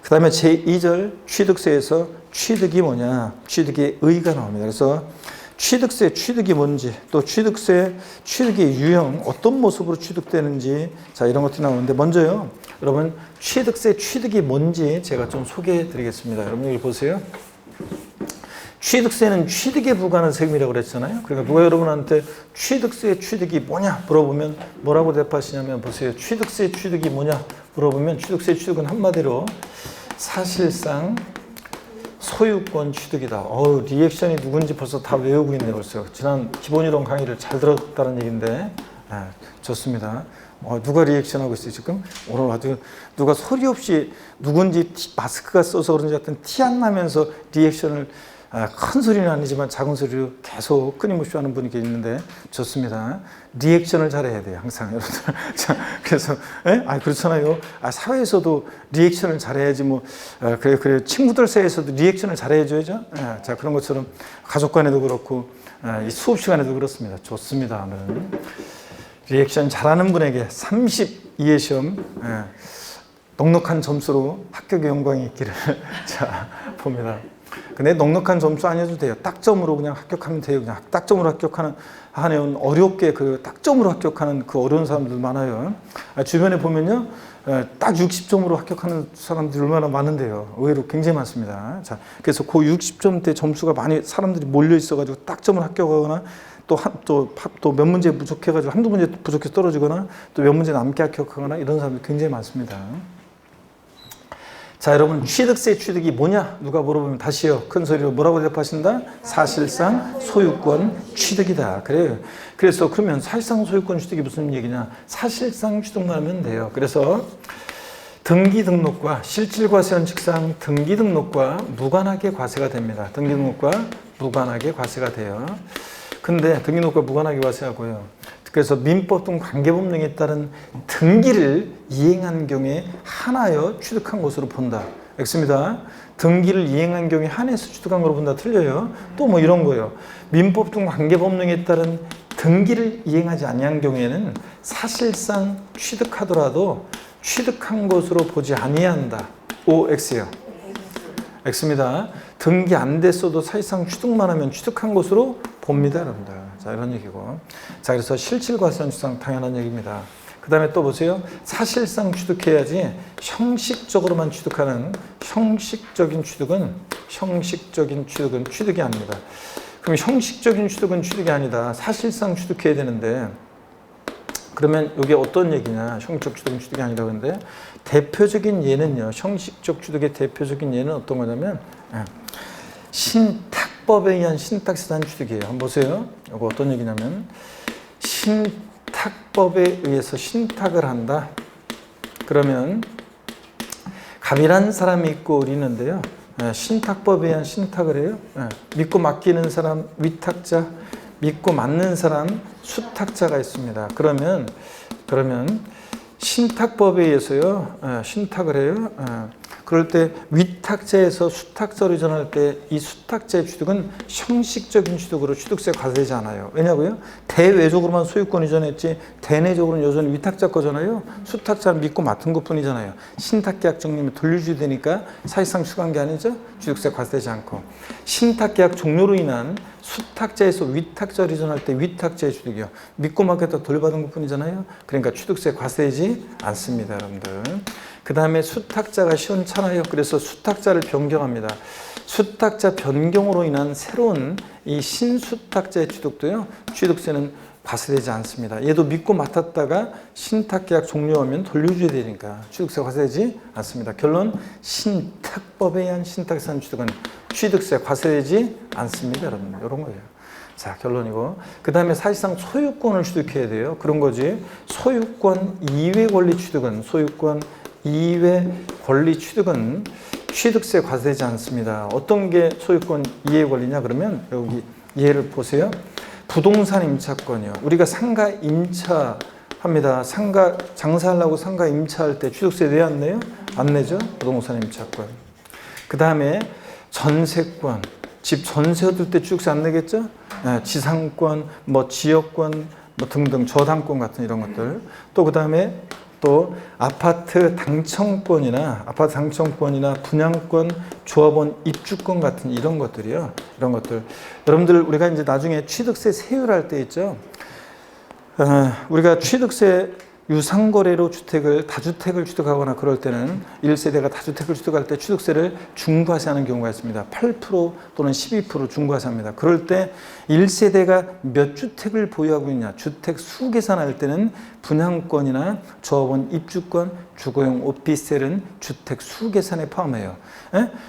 그 다음에 제2절 취득세에서 취득이 뭐냐? 취득의 의의가 나옵니다. 그래서 취득세, 취득이 뭔지, 또 취득세, 취득의 유형, 어떤 모습으로 취득되는지, 자, 이런 것들이 나오는데, 먼저요, 여러분, 취득세, 취득이 뭔지 제가 좀 소개해 드리겠습니다. 여러분, 여기 보세요. 취득세는 취득에 부과하는 세금이라고 그랬잖아요. 그러니까 누가 여러분한테 취득세, 취득이 뭐냐 물어보면 뭐라고 대답하시냐면, 보세요. 취득세, 취득이 뭐냐 물어보면, 취득세, 취득은 한마디로 사실상 소유권 취득이다. 리액션이 누군지 벌써 다 외우고 있네요. 벌써 지난 기본이론 강의를 잘 들었다는 얘기인데, 좋습니다. 누가 리액션하고 있어요 지금? 오늘 아주 누가 소리 없이 누군지 마스크가 써서 그런지 하여튼 티 안 나면서 리액션을 큰 소리는 아니지만 작은 소리로 계속 끊임없이 하는 분이 있는데, 좋습니다. 리액션을 잘해야 돼요, 항상 여러분들. 자, 그래서 그렇잖아요. 사회에서도 리액션을 잘해야지 뭐 그래 친구들 사이에서도 리액션을 잘해줘야죠. 자, 그런 것처럼 가족 간에도 그렇고 이 수업 시간에도 그렇습니다. 좋습니다. 오늘은 리액션 잘하는 분에게 32회 시험 넉넉한 점수로 합격의 영광이 있기를 자 봅니다. 근데 넉넉한 점수 아니어도 돼요. 딱점으로 그냥 합격하면 돼요. 그냥 딱점으로 합격하는 하면 어렵게 그 딱점으로 합격하는 그 어려운 사람들 많아요. 주변에 보면요, 딱 60점으로 합격하는 사람들이 얼마나 많은데요. 의외로 굉장히 많습니다. 자, 그래서 그 60점대 점수가 많이 사람들이 몰려 있어가지고 딱점을 합격하거나 또 몇 문제 부족해가지고 한두 문제 부족해서 떨어지거나 또 몇 문제 남게 합격하거나 이런 사람들이 굉장히 많습니다. 자, 여러분, 취득세 취득이 뭐냐? 누가 물어보면 다시요. 큰 소리로 뭐라고 대답하신다? 사실상 소유권 취득이다. 그래요. 그래서 그러면 사실상 소유권 취득이 무슨 얘기냐? 사실상 취득만 하면 돼요. 그래서 등기 등록과 실질과세원칙상 등기 등록과 무관하게 과세가 됩니다. 등기 등록과 무관하게 과세가 돼요. 근데 등기 등록과 무관하게 과세하고요. 그래서 민법 등 관계법령에 따른 등기를 이행한 경우에 한하여 취득한 것으로 본다. X입니다. 등기를 이행한 경우에 한해서 취득한 것으로 본다. 틀려요. 또 뭐 이런 거예요. 민법 등 관계법령에 따른 등기를 이행하지 아니한 경우에는 사실상 취득하더라도 취득한 것으로 보지 아니한다. O, X예요. X입니다. 등기 안 됐어도 사실상 취득만 하면 취득한 것으로 봅니다, 여러분들. 자, 이런 얘기고. 자, 그래서 실질과세원칙상 당연한 얘기입니다. 그 다음에 또 보세요. 사실상 취득해야지 형식적으로만 취득하는 형식적인 취득은 취득이 아닙니다. 그럼 형식적인 취득은 취득이 아니다. 사실상 취득해야 되는데 그러면 이게 어떤 얘기냐? 형식적 취득은 취득이 아니라고 하는데 대표적인 예는요. 형식적 취득의 대표적인 예는 어떤 거냐면 신탁법에 의한 신탁세단 취득이에요. 한번 보세요. 이거 어떤 얘기냐면 신탁법에 의해서 신탁을 한다. 그러면 갑이라는 사람이 있고 을이 있는데요. 신탁법에 의한 신탁을 해요. 믿고 맡기는 사람 위탁자, 믿고 맡는 사람 수탁자가 있습니다. 그러면 신탁법에 의해서요. 신탁을 해요. 그럴 때 위탁자에서 수탁자로 이전할 때 이 수탁자의 취득은 형식적인 취득으로 취득세 과세되지 않아요. 왜냐고요? 대외적으로만 소유권 이전했지 대내적으로는 여전히 위탁자 거잖아요. 수탁자는 믿고 맡은 것뿐이잖아요. 신탁계약 종료면 돌려줘야 되니까 사실상 취득한 게 아니죠. 취득세 과세되지 않고 신탁계약 종료로 인한 수탁자에서 위탁자로 이전할 때 위탁자의 취득이요. 믿고 맡겼다 돌려받은 것뿐이잖아요. 그러니까 취득세 과세되지 않습니다, 여러분들. 그 다음에 수탁자가 시원찮아요. 그래서 수탁자를 변경합니다. 수탁자 변경으로 인한 새로운 이 신수탁자의 취득도요. 취득세는 과세되지 않습니다. 얘도 믿고 맡았다가 신탁계약 종료하면 돌려줘야 되니까 취득세 과세되지 않습니다. 결론 신탁법에 의한 신탁세단 취득은 취득세 과세되지 않습니다. 여러분 이런 거예요. 자, 결론이고 그 다음에 사실상 소유권을 취득해야 돼요. 그런 거지. 소유권 이외 권리 취득은 소유권 이외 권리 취득은 취득세 과세되지 않습니다. 어떤 게 소유권 이외 권리냐 그러면 여기 예를 보세요. 부동산 임차권이요. 우리가 상가 임차합니다. 상가 장사하려고 상가 임차할 때 취득세 내야 안 내요? 안 내죠. 부동산 임차권. 그 다음에 전세권, 집 전세 얻을 때 취득세 안 내겠죠? 지상권, 뭐 지역권, 뭐 등등 저당권 같은 이런 것들. 또 그 다음에 또 아파트 당첨권이나 분양권, 조합원 입주권 같은 이런 것들이요. 이런 것들. 여러분들 우리가 이제 나중에 취득세 세율할 때 있죠. 우리가 취득세 유상거래로 다주택을 취득하거나 그럴 때는 1세대가 다주택을 취득할 때 취득세를 중과세하는 경우가 있습니다. 8% 또는 12% 중과세합니다. 그럴 때 1세대가 몇 주택을 보유하고 있냐, 주택 수 계산할 때는 분양권이나 조합원 입주권, 주거용 오피스텔은 주택 수 계산에 포함해요.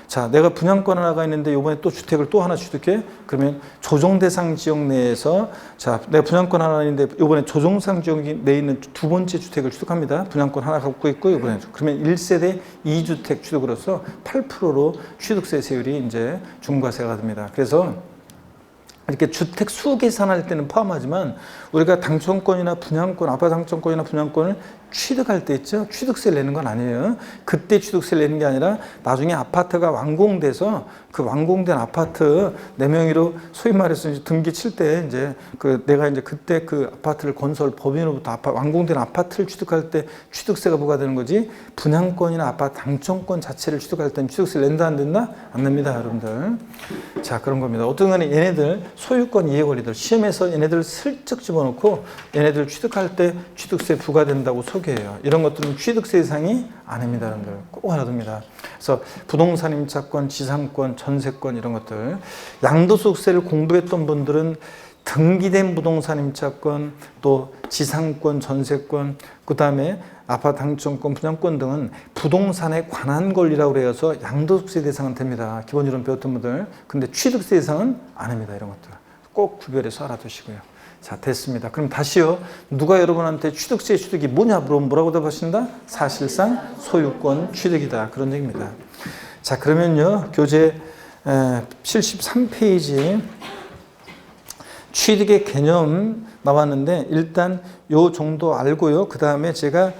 자, 내가 분양권 하나가 있는데 이번에 또 주택을 또 하나 취득해? 그러면 조정대상 지역 내에서 자, 내가 분양권 하나 있는데 이번에 조정상 지역 내에 있는 두 번째 주택을 취득합니다. 분양권 하나 갖고 있고 이번에 그러면 1세대 2주택 취득으로서 8%로 취득세 세율이 이제 중과세가 됩니다. 그래서 이렇게 주택 수 계산할 때는 포함하지만 우리가 당첨권이나 분양권, 아파트 당첨권이나 분양권을 취득할 때 있죠. 취득세를 내는 건 아니에요. 그때 취득세를 내는 게 아니라 나중에 아파트가 완공돼서 그 완공된 아파트 내 명의로 소위 말해서 이제 등기 칠 때 이제 내가 이제 그때 그 아파트를 건설 법인으로부터 완공된 아파트를 취득할 때 취득세가 부과되는 거지, 분양권이나 아파트 당첨권 자체를 취득할 때는 취득세를 낸다 안 된다? 안 냅니다, 여러분들. 자, 그런 겁니다. 어떤 간에 얘네들 소유권 이해 권리들 시험에서 얘네들 슬쩍 집어넣고 얘네들 취득할 때 취득세 부과된다고 소개해요. 이런 것들은 취득세 대상이 아닙니다, 여러분들. 꼭 알아둡니다. 그래서 부동산 임차권, 지상권, 전세권 이런 것들, 양도소득세를 공부했던 분들은 등기된 부동산 임차권, 또 지상권, 전세권, 그 다음에 아파트 당첨권, 분양권 등은 부동산에 관한 권리라고 그래서 양도소득세 대상은 됩니다. 기본 이론 배웠던 분들. 근데 취득세 대상은 아닙니다. 이런 것들 꼭 구별해서 알아두시고요. 자, 됐습니다. 그럼 다시요. 누가 여러분한테 취득세 취득이 뭐냐 물어보면 뭐라고 답하신다? 사실상 소유권 취득이다. 그런 얘기입니다. 자, 그러면요. 교재 73페이지 취득의 개념 나왔는데 일단 요 정도 알고요. 그 다음에 제가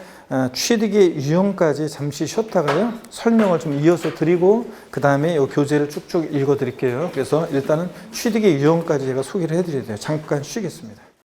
취득의 유형까지 잠시 쉬었다가요. 설명을 좀 이어서 드리고 그 다음에 요 교재를 쭉쭉 읽어 드릴게요. 그래서 일단은 취득의 유형까지 제가 소개를 해 드려야 돼요. 잠깐 쉬겠습니다.